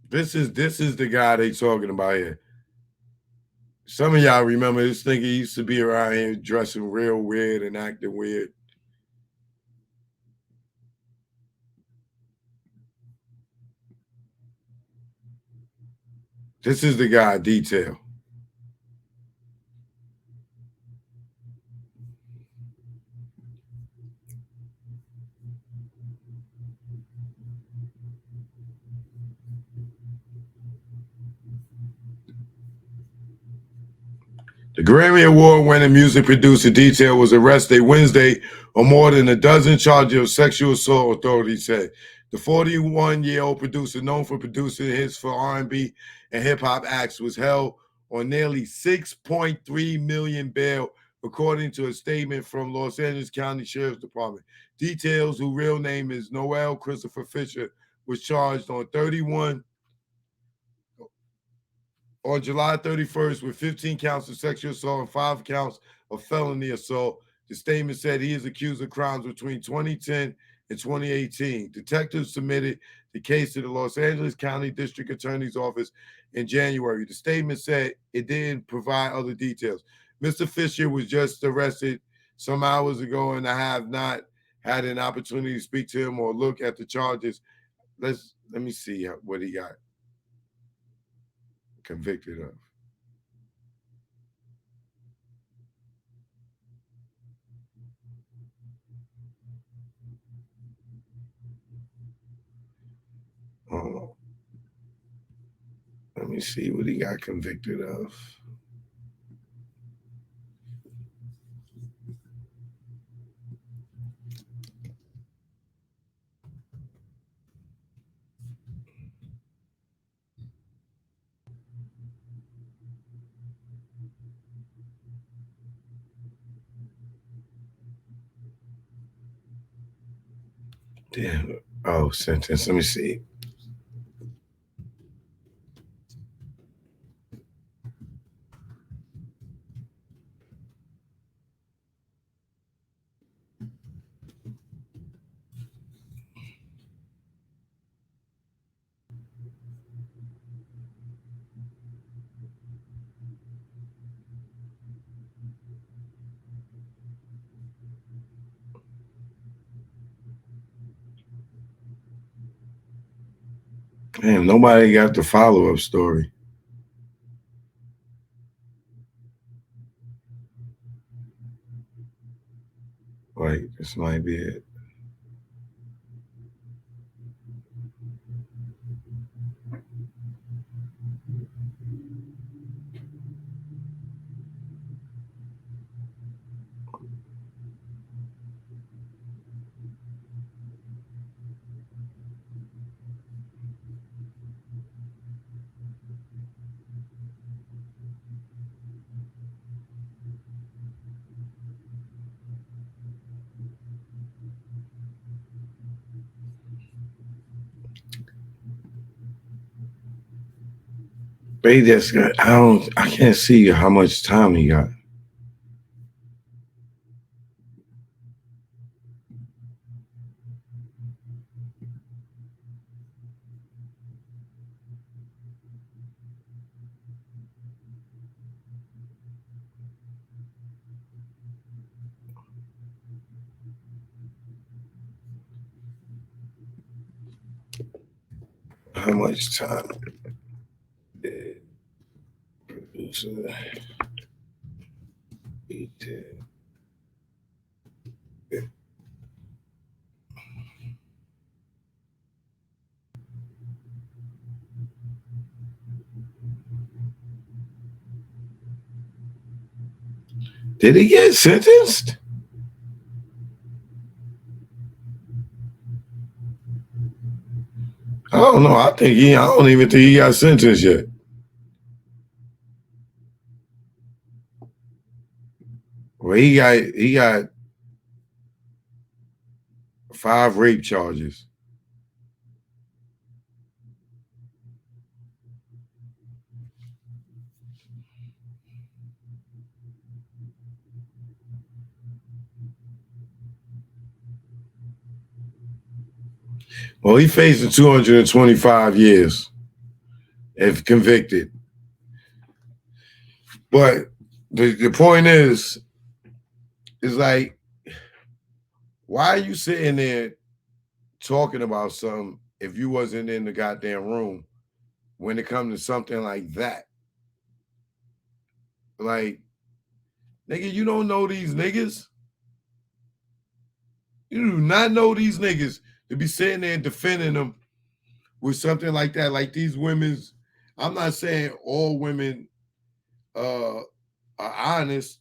This is the guy they talking about here. Some of y'all remember this nigga used to be around here dressing real weird and acting weird. This is the guy, Detail. The Grammy Award-winning music producer Detail was arrested Wednesday on more than a dozen charges of sexual assault, authorities said. The 41-year-old producer, known for producing hits for R&B and hip-hop acts, was held on nearly $6.3 million bail, according to a statement from Los Angeles County Sheriff's Department. Details, whose real name is Noel Christopher Fisher, was charged on July 31st with 15 counts of sexual assault and 5 counts of felony assault. The statement said he is accused of crimes between 2010 and 2018. Detectives submitted the case to the Los Angeles County District Attorney's Office in January. The statement said it didn't provide other details. Mr. Fisher was just arrested some hours ago, and I have not had an opportunity to speak to him or look at the charges. Let me see what he got convicted of. Let me see what he got convicted of. Damn. Oh, sentence. Let me see. Damn, nobody got the follow-up story. Wait, this might be it. But that's good. I can't see how much time he got. How much time did producer he did he get sentenced? I don't know. I don't even think he got sentenced yet. Well, he got 5 rape charges. Well, he facing 225 years if convicted. But the point is like, why are you sitting there talking about something if you wasn't in the goddamn room when it comes to something like that? Like, nigga, you don't know these niggas. You do not know these niggas to be sitting there defending them with something like that. Like these women's, I'm not saying all women are honest,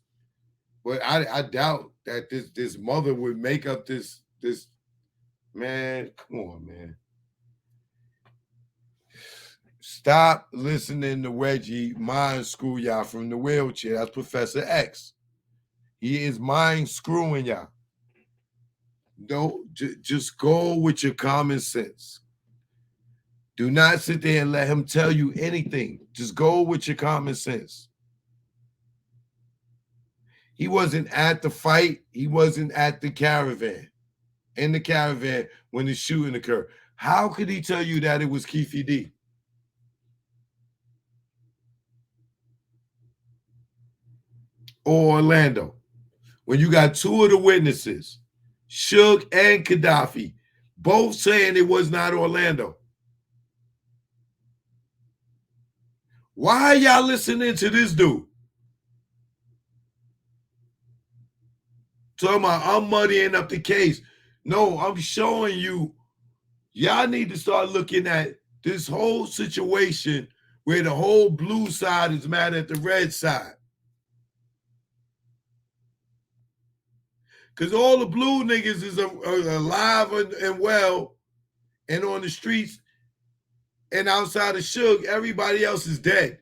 but I doubt that this mother would make up this man. Come on, man. Stop listening to Reggie mind screw y'all from the wheelchair. That's Professor X. He is mind screwing y'all. Don't just go with your common sense. Do not sit there and let him tell you anything. Just go with your common sense. He wasn't at the fight. He wasn't at the caravan. In the caravan when the shooting occurred. How could he tell you that it was Keefe D? Or Orlando? When you got 2 of the witnesses, Suge and Kadafi, both saying it was not Orlando. Why are y'all listening to this dude? Talking about I'm muddying up the case. No, I'm showing you, y'all need to start looking at this whole situation where the whole blue side is mad at the red side. Because all the blue niggas is alive and well and on the streets, and outside of Suge, everybody else is dead.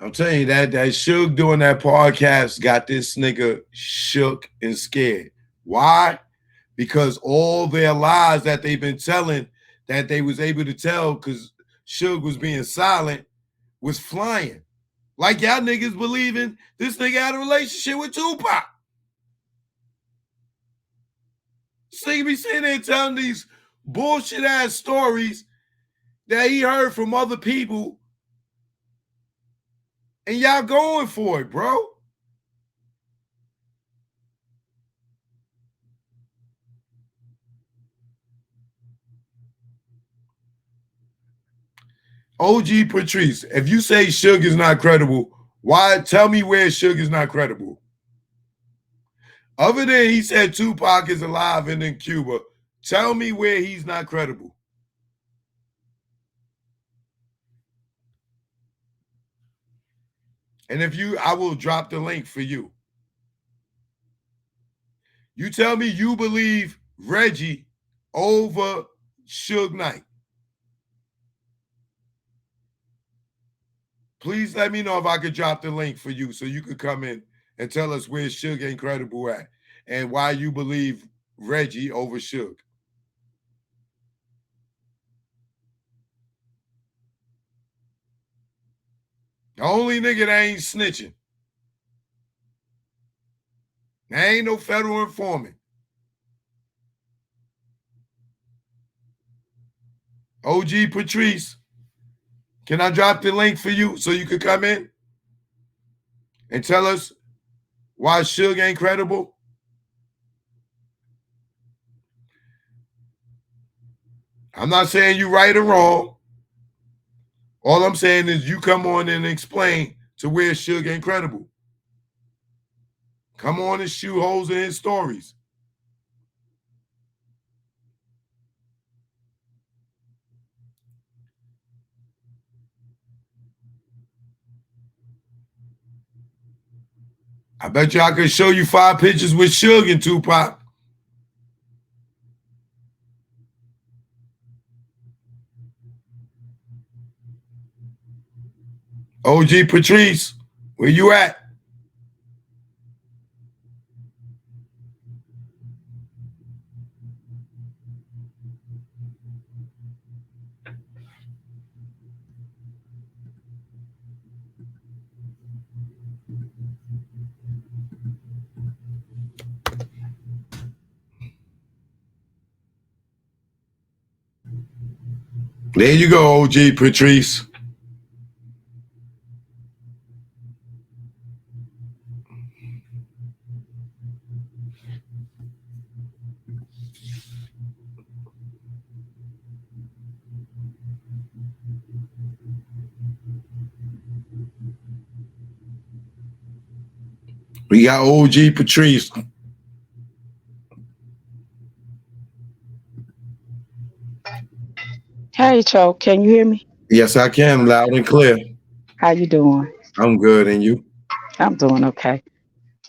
I'm telling you that Suge doing that podcast got this nigga shook and scared. Why? Because all their lies that they've been telling that they was able to tell because Suge was being silent was flying. Like y'all niggas believing this nigga had a relationship with Tupac. This nigga be sitting there telling these bullshit ass stories that he heard from other people, and y'all going for it, bro. OG Patrice, if you say Suge is not credible, why? Tell me where Suge is not credible. Other than he said Tupac is alive and in Cuba, tell me where he's not credible. And if you, I will drop the link for you. You tell me you believe Reggie over Suge Knight. Please let me know if I could drop the link for you so you could come in and tell us where Suge Incredible at and why you believe Reggie over Suge. The only nigga that ain't snitching. There ain't no federal informant. OG Patrice, can I drop the link for you so you could come in and tell us why Suge ain't credible? I'm not saying you right or wrong. All I'm saying is you come on and explain to where Suge ain't credible. Come on and shoot holes in his stories. I bet you I could show you 5 pictures with Suge and Tupac. OG Patrice, where you at? There you go, OG Patrice. We got OG Patrice. Hey, Cho, can you hear me? Yes, I can, loud and clear. How you doing? I'm good, and you? I'm doing okay.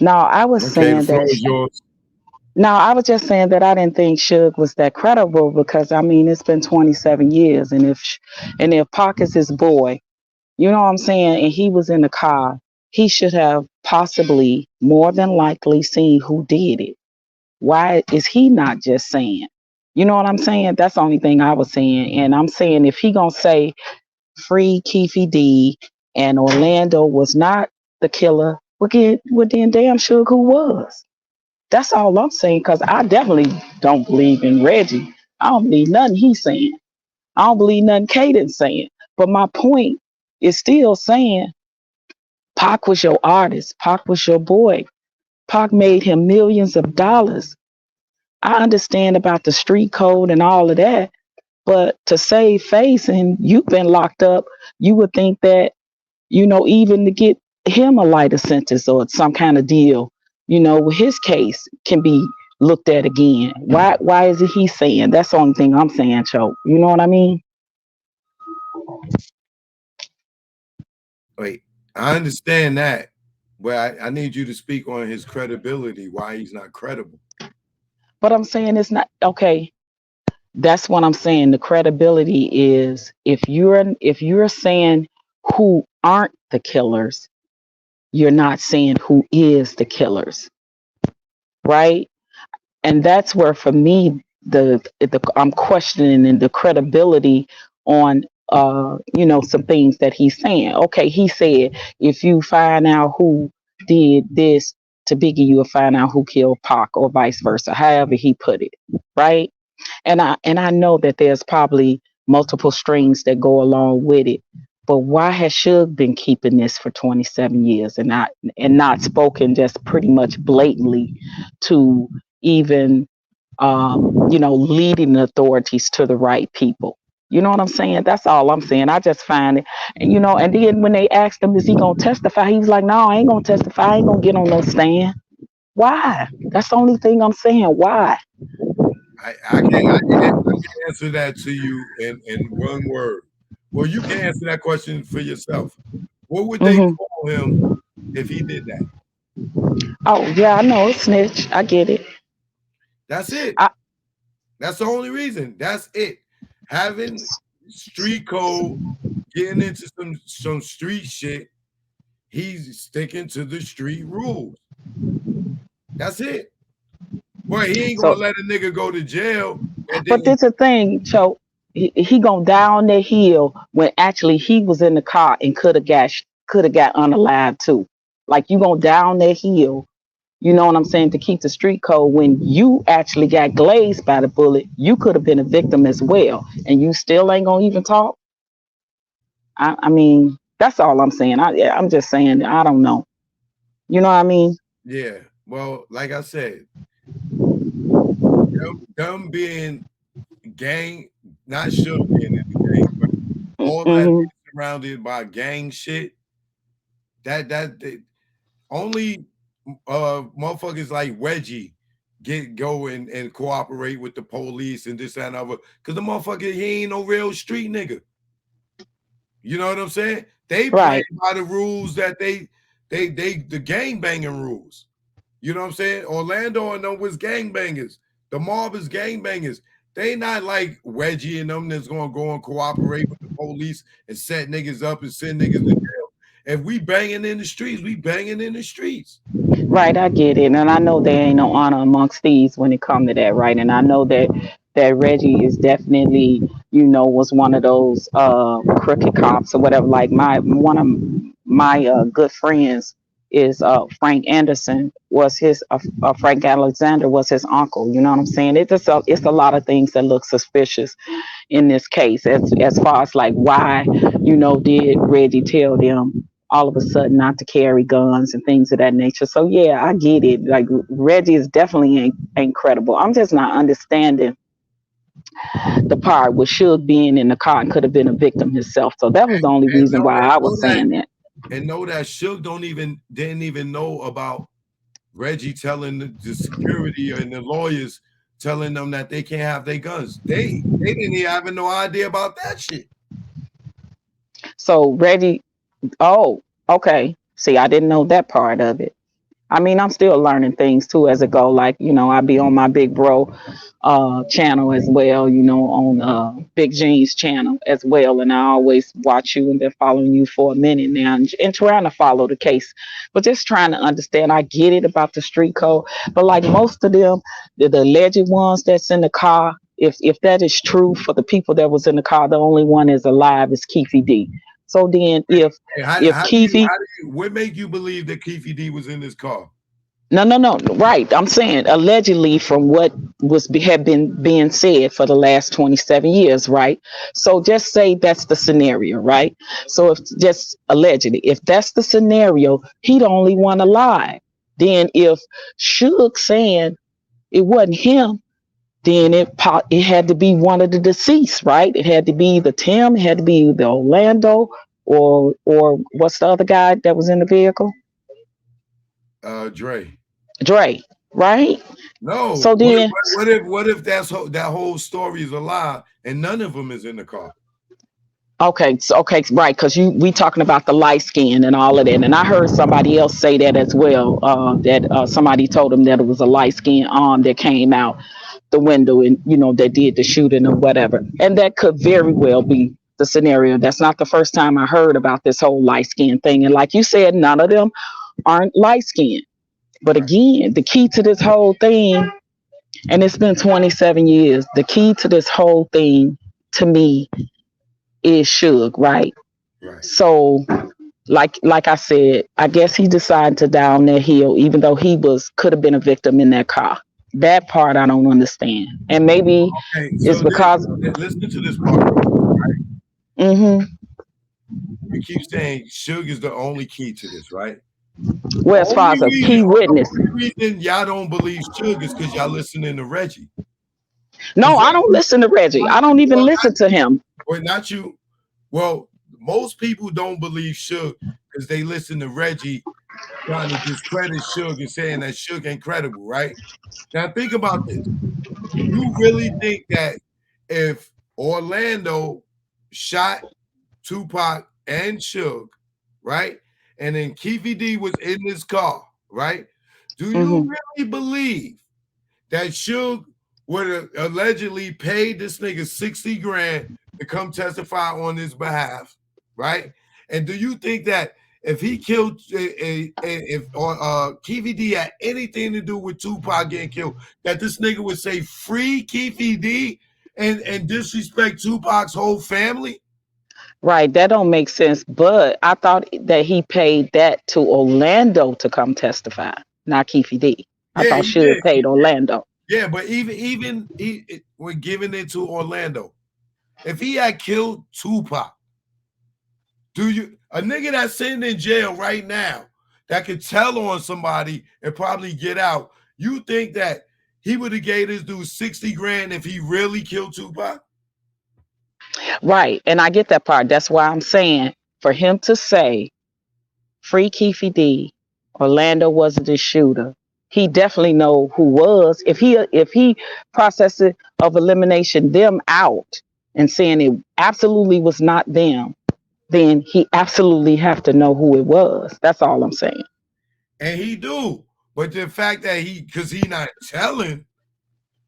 No, I was Okay, the saying floor that. is yours. No, I was just saying that I didn't think Suge was that credible because I mean it's been 27 years, and if Pac is his boy, you know what I'm saying, and he was in the car, he should have possibly more than likely seen who did it. Why is he not just saying? You know what I'm saying? That's the only thing I was saying, and I'm saying if he gonna say free Keefe D and Orlando was not the killer, well then damn sure who was. That's all I'm saying because I definitely don't believe in Reggie. I don't believe nothing he's saying. I don't believe nothing Caden's saying. But my point is still saying Pac was your artist. Pac was your boy. Pac made him millions of dollars. I understand about the street code and all of that, but to save face and you've been locked up, you would think that even to get him a lighter sentence or some kind of deal, his case can be looked at again. Why is it he saying? That's the only thing I'm saying, Choke. You know what I mean? Wait, I understand that, but I need you to speak on his credibility, why he's not credible. But I'm saying it's not okay. That's what I'm saying. The credibility is if you're saying who aren't the killers, you're not saying who is the killers, right? And that's where for me the I'm questioning the credibility on some things that he's saying. Okay, he said if you find out who did this to Biggie, you'll find out who killed Pac or vice versa. However he put it, right? And I know that there's probably multiple strings that go along with it. But why has Suge been keeping this for 27 years and not spoken just pretty much blatantly to even leading the authorities to the right people? You know what I'm saying? That's all I'm saying. I just find it, and then when they asked him, is he gonna testify? He was like, no, I ain't gonna testify. I ain't gonna get on no stand. Why? That's the only thing I'm saying. Why? I can answer that to you in one word. Well, you can answer that question for yourself. What would they Hmm. call him if he did that? Oh yeah, I know, snitch. I get it. That's it. I, That's the only reason. That's it. Having street code, getting into some street shit. He's sticking to the street rules. That's it. But he ain't gonna so, let a nigga go to jail and but then this the thing, so he gone down the hill when actually he was in the car and could have got unalive too. Like you go down that hill, you know what I'm saying, to keep the street code when you actually got glazed by the bullet, you could have been a victim as well, and you still ain't gonna even talk. I mean, that's all I'm saying. Yeah, I'm just saying. I don't know. You know what I mean? yeah. Well, like I said, them being gang, not should being in the gang, but all that Hmm. being surrounded by gang shit. That only motherfuckers like Wedgie get go and cooperate with the police and this and other. Cause the motherfucker, he ain't no real street nigga. You know what I'm saying? They play Right. by the rules that they the gang banging rules. You know what I'm saying? Orlando and them was gangbangers. The mob is gangbangers. They not like Wedgie and them that's gonna go and cooperate with the police and set niggas up and send niggas to jail. If we banging in the streets, we banging in the streets. Right, I get it, and I know there ain't no honor amongst thieves when it come to that, right? And I know that Reggie is definitely, was one of those crooked cops or whatever. Like my one of my good friends is Frank Anderson was his Frank Alexander was his uncle. You know what I'm saying? It's a lot of things that look suspicious in this case as far as like why did Reggie tell them all of a sudden not to carry guns and things of that nature. So yeah, I get it. Like Reggie is definitely ain't credible. I'm just not understanding the part with Suge being in the car and could have been a victim himself. So that was the only And reason why I was saying that. know that Suge didn't even know about Reggie telling the security and the lawyers telling them that they can't have their guns. They didn't even have no idea about that shit. So Reggie, oh, okay. See, I didn't know that part of it. I mean, I'm still learning things too as it go. Like, I be on my big bro channel as well, on Big Jean's channel as well. And I always watch you and been following you for a minute now and trying to follow the case. But just trying to understand. I get it about the street code. But like most of them, the alleged ones that's in the car, if that is true for the people that was in the car, the only one is alive is Keefe D. So then Hey, if Keefe what made you believe that Keefe D was in this car? No, no, no. Right. I'm saying allegedly from what had been being said for the last 27 years, right? So just say that's the scenario, right? So if just allegedly, if that's the scenario, he the only one alive. Then if Suge saying it wasn't him, then it had to be one of the deceased, right? It had to be the Tim, it had to be the Orlando, or what's the other guy that was in the vehicle? Dre. Dre, right? No. So then What if that whole story is a lie and none of them is in the car? okay, right, because we talking about the light skin and all of that, and I heard somebody else say that as well. That somebody told them that it was a light skin arm that came out the window and that did the shooting or whatever, and that could very well be the scenario. That's not the first time I heard about this whole light skin thing, and like you said, none of them aren't light skinned. But Right. again, the key to this whole thing, and it's been 27 years. The key to this whole thing, to me, is Suge, right? Right. So, like I said, I guess he decided to down that hill, even though he could have been a victim in that car. That part I don't understand, and maybe Okay. it's So because. listen to this part real quick. Hmm. You keep saying Suge is the only key to this, right? Well, as far as a key The witness, only reason y'all don't believe Suge is because y'all listening to Reggie. no, Because I don't listen to Reggie. I don't even listen to him. well, not you. Well, most people don't believe Suge because they listen to Reggie trying to discredit Suge and saying that Suge ain't credible, right? Now think about this. You really think that if Orlando shot Tupac and Suge, right? And then Keefe D was in this car, right? Do you Hmm. really believe that Suge would have allegedly paid this nigga 60 grand to come testify on his behalf, right? And do you think that if he killed, if or Keefe D had anything to do with Tupac getting killed, that this nigga would say free Keefe D and disrespect Tupac's whole family? Right, that don't make sense. But I thought that he paid that to Orlando to come testify, not Keefe D. I Yeah, thought he Suge did. paid Orlando. Yeah, but we're giving it to Orlando. If he had killed Tupac, do you a nigga that's sitting in jail right now that could tell on somebody and probably get out? You think that he would have gave this dude 60 grand if he really killed Tupac? Right, and I get that part. That's why I'm saying for him to say free Keefe D, Orlando wasn't the shooter. He definitely know who was. If he processed it of elimination them out and saying it absolutely was not them, then he absolutely have to know who it was. That's all I'm saying. And he do. But the fact that because he not telling,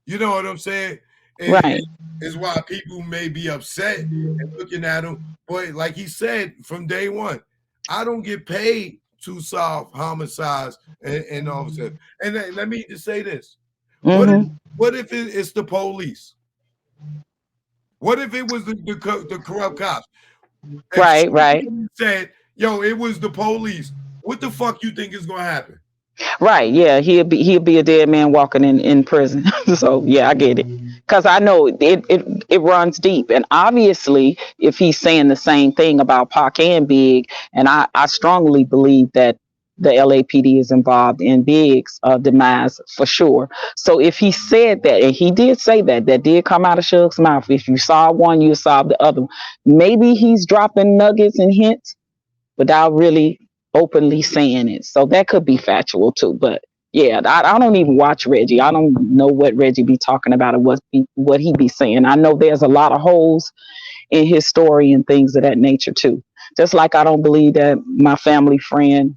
you know what I'm saying, is, Right. is why people may be upset and looking at him. But like he said from day one, I don't get paid to solve homicides and all of that. And let me just say this: Hmm. what if it's the police? What if it was the corrupt cops? If Right. Right. someone said, "Yo, it was the police," what the fuck you think is gonna happen? Right. Yeah. He'll be a dead man walking in prison. So yeah, I get it. Because I know it runs deep, and obviously, if he's saying the same thing about Pac and Big, and I strongly believe that the LAPD is involved in Big's demise for sure. So if he said that, and he did say that, that did come out of Suge's mouth. If you saw one, you saw the other. Maybe he's dropping nuggets and hints without really openly saying it. So that could be factual too. But yeah, I don't even watch Reggie. I don't know what Reggie be talking about or what he be saying. I know there's a lot of holes in his story and things of that nature too. Just like I don't believe that my family friend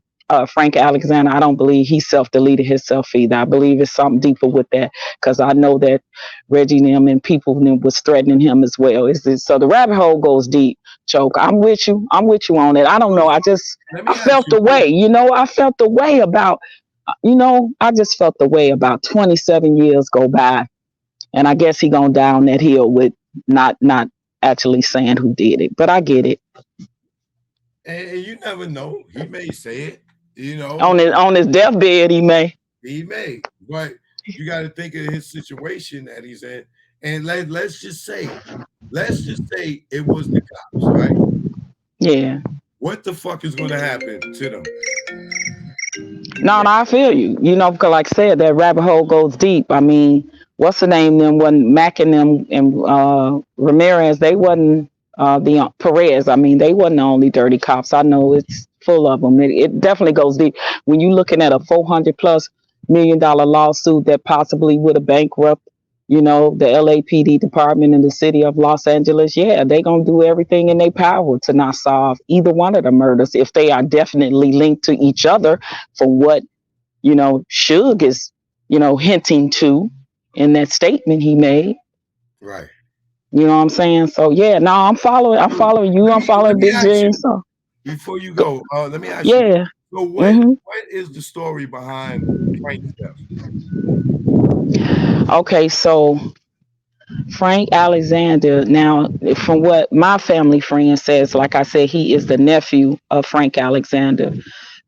Frank Alexander, I don't believe he self-deleted himself either. I believe it's something deeper with that because I know that Reggie and them and people them was threatening him as well. So the rabbit hole goes deep. Choke. I'm with you. I'm with you on it. I don't know. Let I me ask felt you the this. way. I felt the way about. I just felt the way about 27 years go by, and I guess he gonna down that hill with not actually saying who did it. But I get it. And you never know. He may say it, On his deathbed, he may. he may. But you got to think of his situation that he's in. And let's just say it was the cops, right? Yeah. What the fuck is going to happen to them? No, I feel you. Because like I said, that rabbit hole goes deep. I mean, what's the name? Them wasn't Mac and them and Ramirez. They wasn't the Perez. I mean, they wasn't the only dirty cops. I know it's full of them. It definitely goes deep. When you looking at a $400+ million lawsuit that possibly would have bankrupt, the LAPD department in the city of Los Angeles, yeah, they gonna do everything in their power to not solve either one of the murders if they are definitely linked to each other from what Suge is hinting to in that statement he made. Right. You know what I'm saying? So yeah, no, I'm following. I'm So following you. let I'm me let following me Big ask James. you So before you go, go. Let me ask you. yeah. So what Hmm. what is the story behind Frank's death? Okay, so Frank Alexander. Now, from what my family friend says, like I said, he is the nephew of Frank Alexander.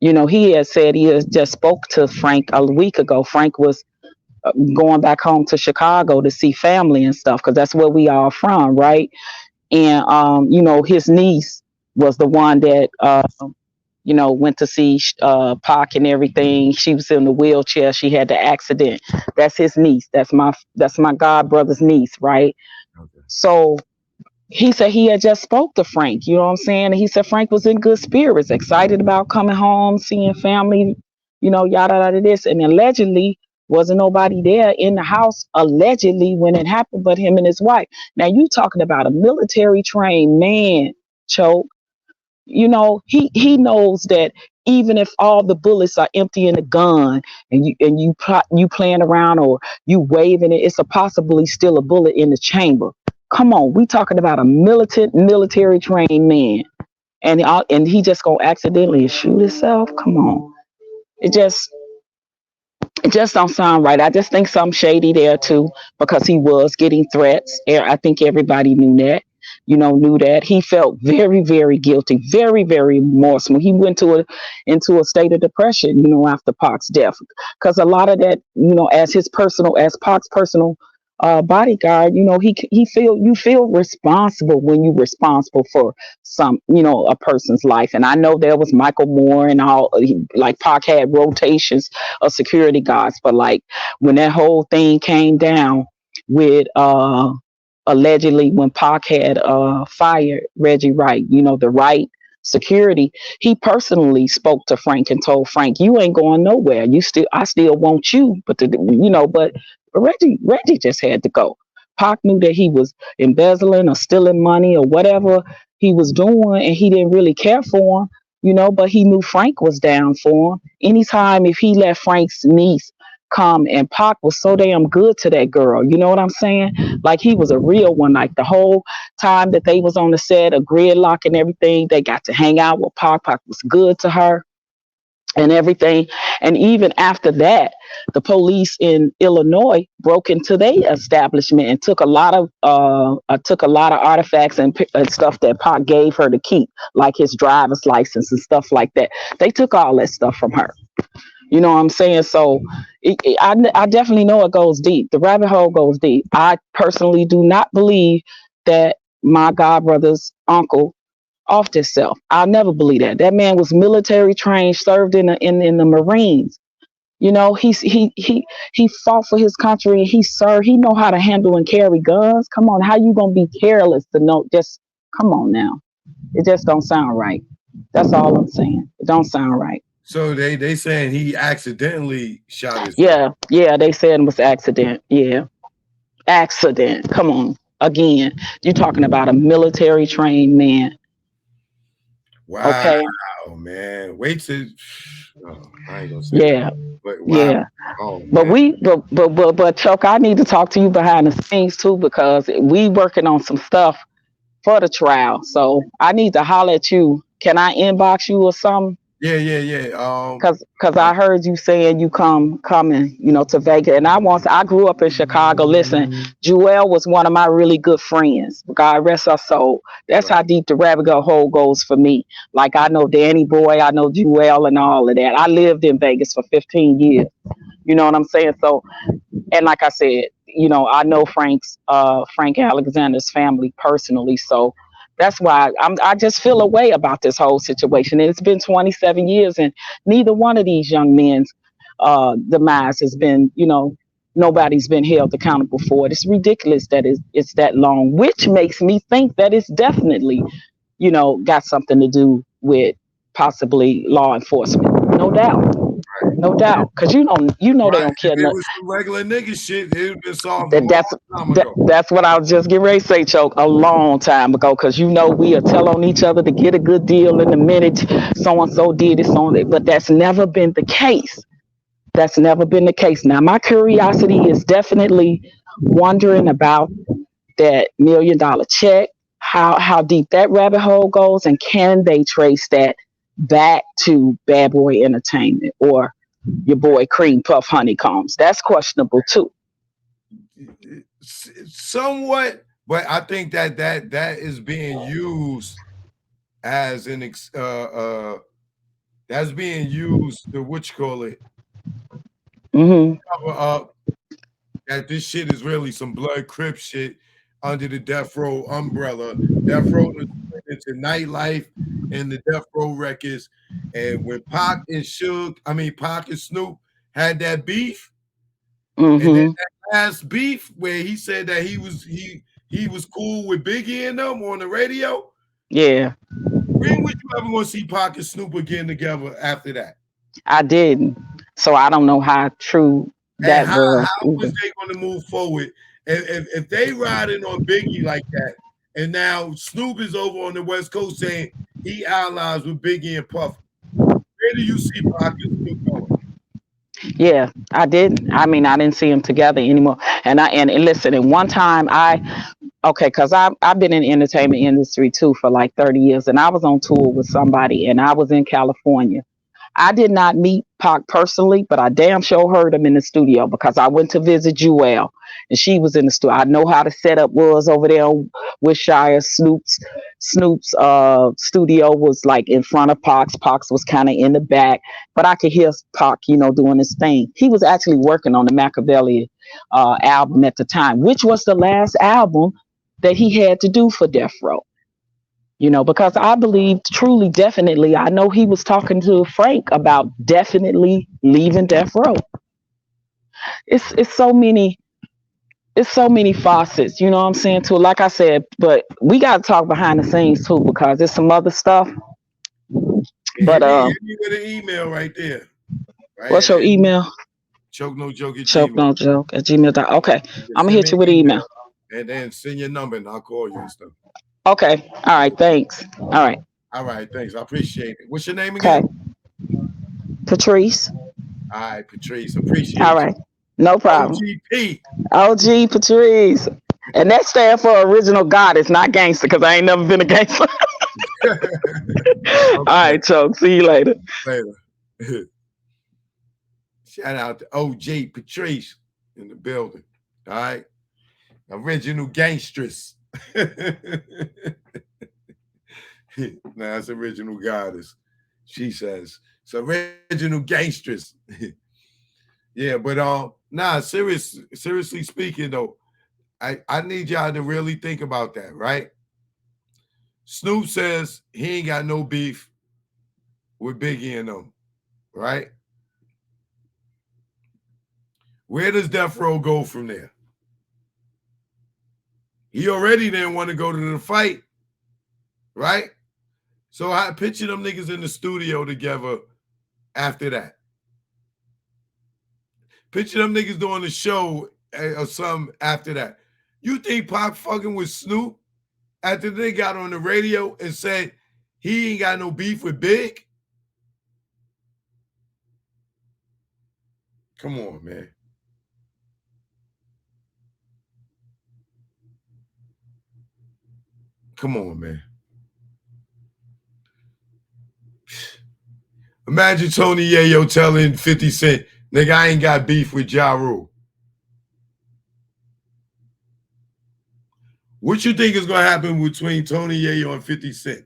He has said he has just spoke to Frank a week ago. Frank was going back home to Chicago to see family and stuff because that's where we are from, right? And his niece was the one that went to see Pac and everything. She was in the wheelchair. She had the accident. That's his niece. That's my god brother's niece, right? Okay. So he said he had just spoke to Frank. You know what I'm saying? And he said Frank was in good spirits, excited about coming home, seeing family. Yada yada this, and allegedly wasn't nobody there in the house allegedly when it happened, but him and his wife. Now you talking about a military trained man, Choke, He knows that even if all the bullets are empty in the gun, and you playing around or you waving it, it's a possibly still a bullet in the chamber. Come on, we talking about a militant, military trained man, and he just gonna accidentally shoot himself. Come on, it just don't sound right. I just think something shady there too, because he was getting threats. I think everybody knew that. He felt very, very guilty, very, very remorseful. He went into a state of depression, after Pac's death, because a lot of that, as Pac's personal bodyguard, you feel responsible when you're responsible for a person's life. And I know there was Michael Moore and all, like Pac had rotations of security guards, but like when that whole thing came down with allegedly when Pac had fired Reggie Wright, the Wright security, he personally spoke to Frank and told Frank, "You ain't going nowhere. I still want you." But Reggie just had to go. Pac knew that he was embezzling or stealing money or whatever he was doing, and he didn't really care for him, but he knew Frank was down for him. Anytime if he let Frank's niece come, and Pac was so damn good to that girl, you know what I'm saying? Like he was a real one. Like the whole time that they was on the set of Gridlock and everything, they got to hang out with Pac. Pac was good to her and everything. And even after that, the police in Illinois broke into their establishment and took a lot of artifacts and stuff that Pac gave her to keep, like his driver's license and stuff like that. They took all that stuff from her. You know what I'm saying? So I definitely know it goes deep. The rabbit hole goes deep. I personally do not believe that my godbrother's uncle off himself. I'll never believe that. That man was military trained, served in the Marines. He fought for his country. He served. He know how to handle and carry guns. Come on, how you gonna be careless to know? Just come on now. It just don't sound right. That's all I'm saying. It don't sound right. So they saying he accidentally shot himself. Yeah. They said it was accident. Yeah, accident. Come on. Again, you're talking about a military trained man. Wow, Okay. man. Wait till I ain't gonna say that. Yeah. But wow. Yeah. Oh But man. Chuck, I need to talk to you behind the scenes too, because we working on some stuff for the trial. So I need to holler at you. Can I inbox you or something? Yeah. Cause I heard you saying you coming, to Vegas. And I grew up in Chicago. Listen, Jewel was one of my really good friends. God rest her soul. That's right. how deep the rabbit hole goes for me. Like I know Danny Boy, I know Jewel and all of that. I lived in Vegas for 15 years. You know what I'm saying? So, and like I said, I know Frank Alexander's family personally. So that's why I just feel a way about this whole situation. And it's been 27 years, and neither one of these young men's demise has been, nobody's been held accountable for it. It's ridiculous that it's that long, which makes me think that it's definitely, got something to do with possibly law enforcement. No doubt. No doubt. Because they Right. don't If care. it was some regular nigga shit, it would have been solved a That long that's time ago. that's what I was just getting ready to say, Choke, a long time ago. Because we are tell on each other to get a good deal in the minute so and so did it, so on. But that's never been the case. That's never been the case. Now, my curiosity is definitely wondering about that $1 million check, how deep that rabbit hole goes, and can they trace that back to Bad Boy Entertainment or your boy Cream Puff Honeycombs? That's questionable too. Somewhat, but I think that is being used as that's being used to what you call it, Hmm. cover up that this shit is really some blood crip shit under the death row umbrella. Death row is into nightlife and the death row records. And when Pac and Snoop had that beef, and then Hmm. that last beef where he said that he was cool with Biggie and them on the radio. Yeah, When would you ever want to see Pac and Snoop again together after that? I didn't. So I don't know how true And that how was was either. they going to move forward? If they riding on Biggie like that, and now Snoop is over on the West Coast saying he allies with Biggie and Puff. Where do you see Pac and Snoop going? Yeah, I didn't. I mean, I didn't see them together anymore. And listen, and one time okay, because I've been in the entertainment industry too for like 30 years, and I was on tour with somebody, and I was in California. I did not meet Pac personally, but I damn sure heard him in the studio because I went to visit Jewel and she was in the studio. I know how the setup was over there on Wilshire. Snoop's studio was like in front of Pac's. Pac's was kind of in the back, but I could hear Pac, doing his thing. He was actually working on the Machiavelli album at the time, which was the last album that he had to do for Death Row. Because I believe truly, definitely, I know he was talking to Frank about definitely leaving Death Row. It's so many, it's so many faucets, you know what I'm saying, too. Like I said, but we gotta talk behind the scenes too, because there's some other stuff. Yeah, But hit me with an email right there. Right what's your at email? choke no joke at Choke Gmail. no joke at gmail. Okay. Yeah, I'm gonna send hit me you an with an email. email and then send your number and I'll call you and stuff. Okay. All right, thanks. All right. All right, thanks. I appreciate it. What's your name Okay. again? Patrice. All right, Patrice. All Appreciate right. No you. problem. OGP. OG Patrice. And that stands for original goddess, not gangster, because I ain't never been a gangster. All Okay, right, Choke. See you later. later. Shout out to OG Patrice in the building. All right. Original gangstress. That's original goddess. She says it's original gangstress. Yeah, but seriously speaking though, I need y'all to really think about that, right? Snoop says he ain't got no beef with Biggie and them, right? Where does Death Row go from there? He already didn't want to go to the fight, right? So I picture them niggas in the studio together after that. Picture them niggas doing the show or something after that. You think Pac fucking with Snoop after they got on the radio and said he ain't got no beef with Big? Come on, man. Come on, man. Imagine Tony Yayo telling 50 Cent, nigga, I ain't got beef with Ja Rule. What you think is going to happen between Tony Yayo and 50 Cent?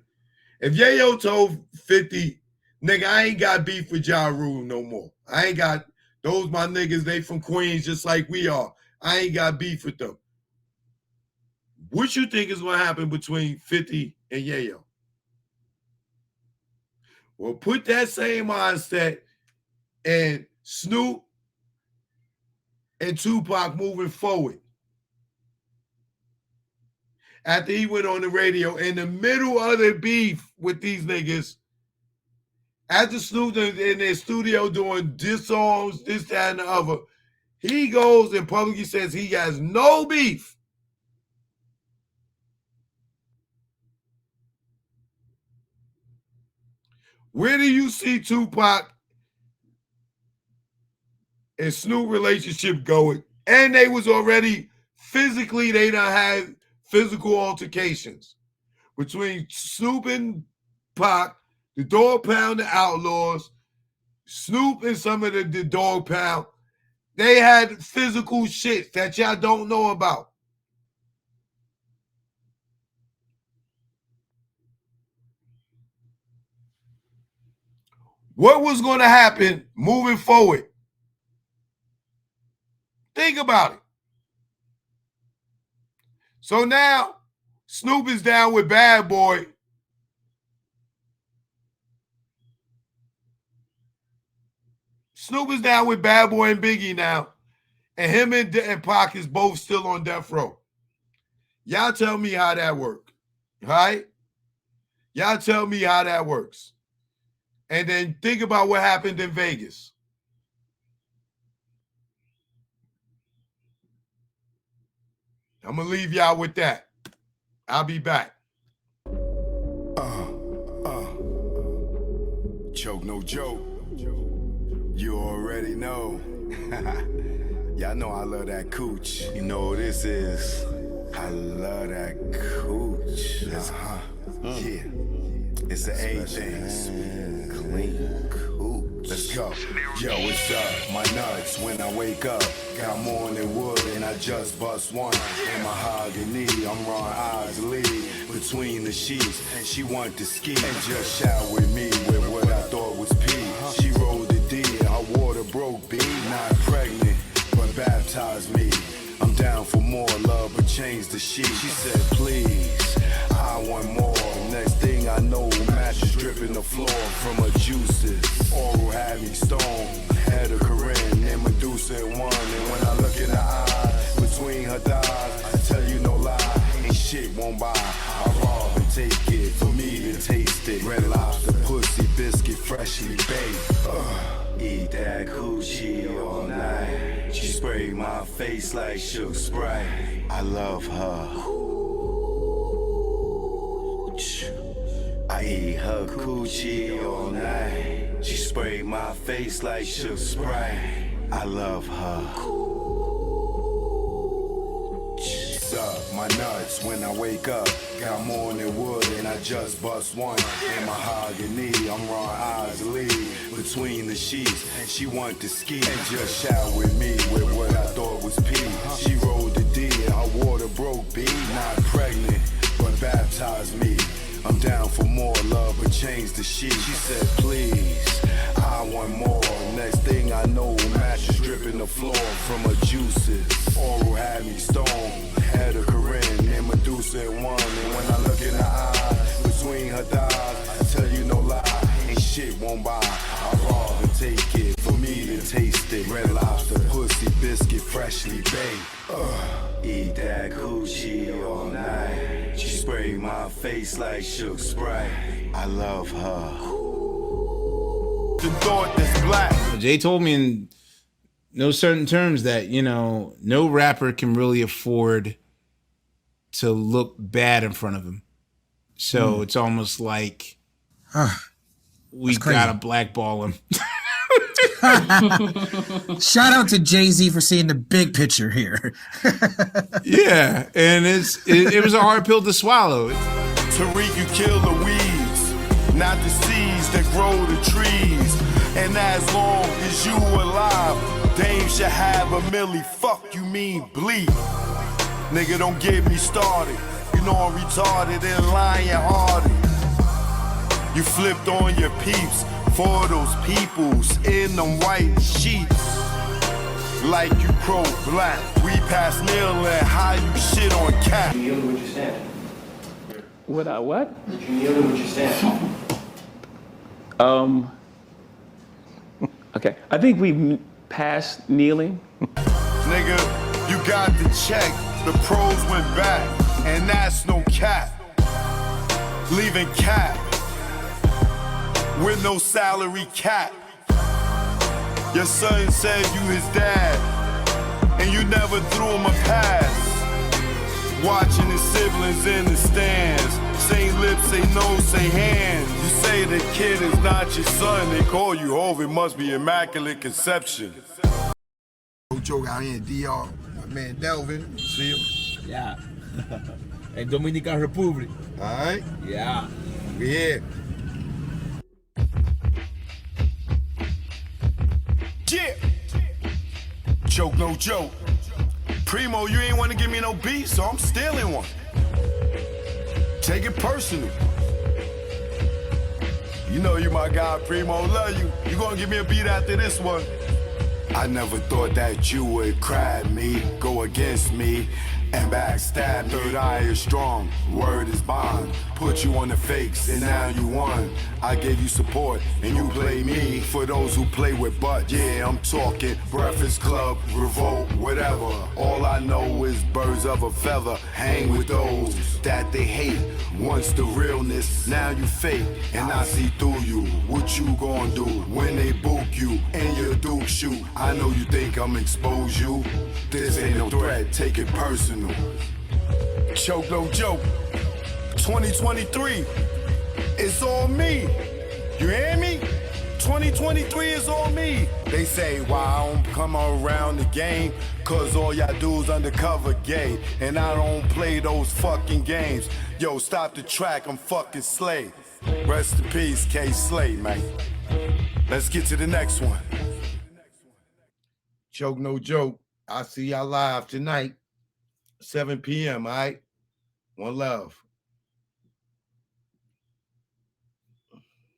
If Yayo told 50, nigga, I ain't got beef with Ja Rule no more. I ain't got, those my niggas, they from Queens just like we are. I ain't got beef with them. What you think is going to happen between 50 and Yayo? Well, put that same mindset and Snoop and Tupac moving forward. After he went on the radio in the middle of the beef with these niggas, after Snoop in their studio doing diss songs, this, that, and the other, he goes and publicly says he has no beef. Where do you see Tupac and Snoop relationship going? And they was already physically, they done had physical altercations between Snoop and Pac, the Dog Pound, the Outlaws, Snoop and some of the Dog Pound. They had physical shit that y'all don't know about. What was going to happen moving forward? Think about it. So now Snoop is down with Bad Boy. Snoop is down with Bad Boy and Biggie now. And him and Pac is both still on death row. Y'all tell me how that works. Right? Y'all tell me how that works. And then think about what happened in Vegas. I'm going to leave y'all with that. I'll be back. Choke no joke. You already know. Y'all know I love that cooch. You know what this is. I love that cooch. Yeah. It's the A thing. Clean cooch. Let's go. Yo, what's up? My nuts when I wake up. Got more than wood and I just bust one. In mahogany, I'm Ron Osley. Between the sheets, and she want to ski. And just shout with me with what I thought was pee. She rolled the D, her water broke B. Not pregnant, but baptized me. I'm down for more love, but change the sheet. She said, please, I want more. Next thing I know, mattress dripping the floor from her juices. Oral had me stoned, had a Corinne and Medusa in one. And when I look in her eye, between her thighs, I tell you no lie, ain't shit won't buy. I rob and take it, for me to taste it. Red Lobster, pussy, biscuit, freshly baked. Eat that coochie all night. She sprayed my face like Shook Sprite. I love her. I eat her coochie all night. She sprayed my face like Shook Sprite. I love her. Suck my nuts when I wake up. Got more than wood and I just bust one. In mahogany, I'm Ron Osley. Between the sheets, and she want to ski. And just shout with me with what I thought was pee. She rolled the D and her water broke B. Not pregnant, but baptized me. I'm down for more love, but change the sheet. She said, please, I want more. Next thing I know, mattress dripping the floor from her juices. Oral had me stoned, had a Corinne and Medusa in one. And when I look in her eye, between her thighs, I tell you no lie, ain't shit won't buy. I rob and take it, for me to taste it. Red Lobster, pussy, biscuit, freshly baked. Eat that coochie all night. She sprayed my face like Shook Sprite. I love her. The thought that's black. Jay told me in no certain terms that, you know, no rapper can really afford to look bad in front of him. So it's almost like we gotta blackball him. Shout out to Jay-Z for seeing the big picture here. Yeah, and it was a hard pill to swallow. Tariq, you kill the weeds, not the seeds that grow the trees. And as long as you alive, Dame should have a milli. Fuck you mean bleed. Nigga, don't get me started. You know I'm retarded and lion-hearted. You flipped on your peeps for those peoples in them white sheets. Like you pro-black. We pass kneeling, how you shit on cat. Did you kneel to what you stand? Would I what? Did you kneel to what you stand? Okay. I think we passed kneeling. Nigga, you got the check. The pros went back, and that's no cap. Leaving cap with no salary cap. Your son said you his dad, and you never threw him a pass. Watching his siblings in the stands, say lips, say no, say hands. You say the kid is not your son, they call you Hov, it must be immaculate conception. Joke out here in DR. My man Delvin, see him? Yeah. In Dominican Republic. All right, Yeah. we here. Yeah. Choke no joke. Primo, you ain't want to give me no beat, so I'm stealing one. Take it personal. You know you my guy, Primo, love you. You gonna give me a beat after this one? I never thought that you would cry me, go against me, and backstab me. Third eye is strong, word is bond. Put you on the fakes, and now you won. I gave you support, and you play me. For those who play with butt, yeah, I'm talking Breakfast Club, Revolt, whatever. All I know is birds of a feather. Hang with those that they hate. Once the realness, now you fake, and I see through you. What you gonna do when they book you and your Duke shoot? I know you think I'm expose you. This ain't no threat, take it personal. Choke no joke. 2023, it's all me. You hear me? 2023 is on me. They say why I don't come around the game, cause all y'all do is undercover gay, and I don't play those fucking games. Yo, stop the track, I'm fucking Slay. Rest in peace, K Slay, man. Let's get to the next one. Joke, no joke. I'll see y'all live tonight, 7 p.m. All right. One love.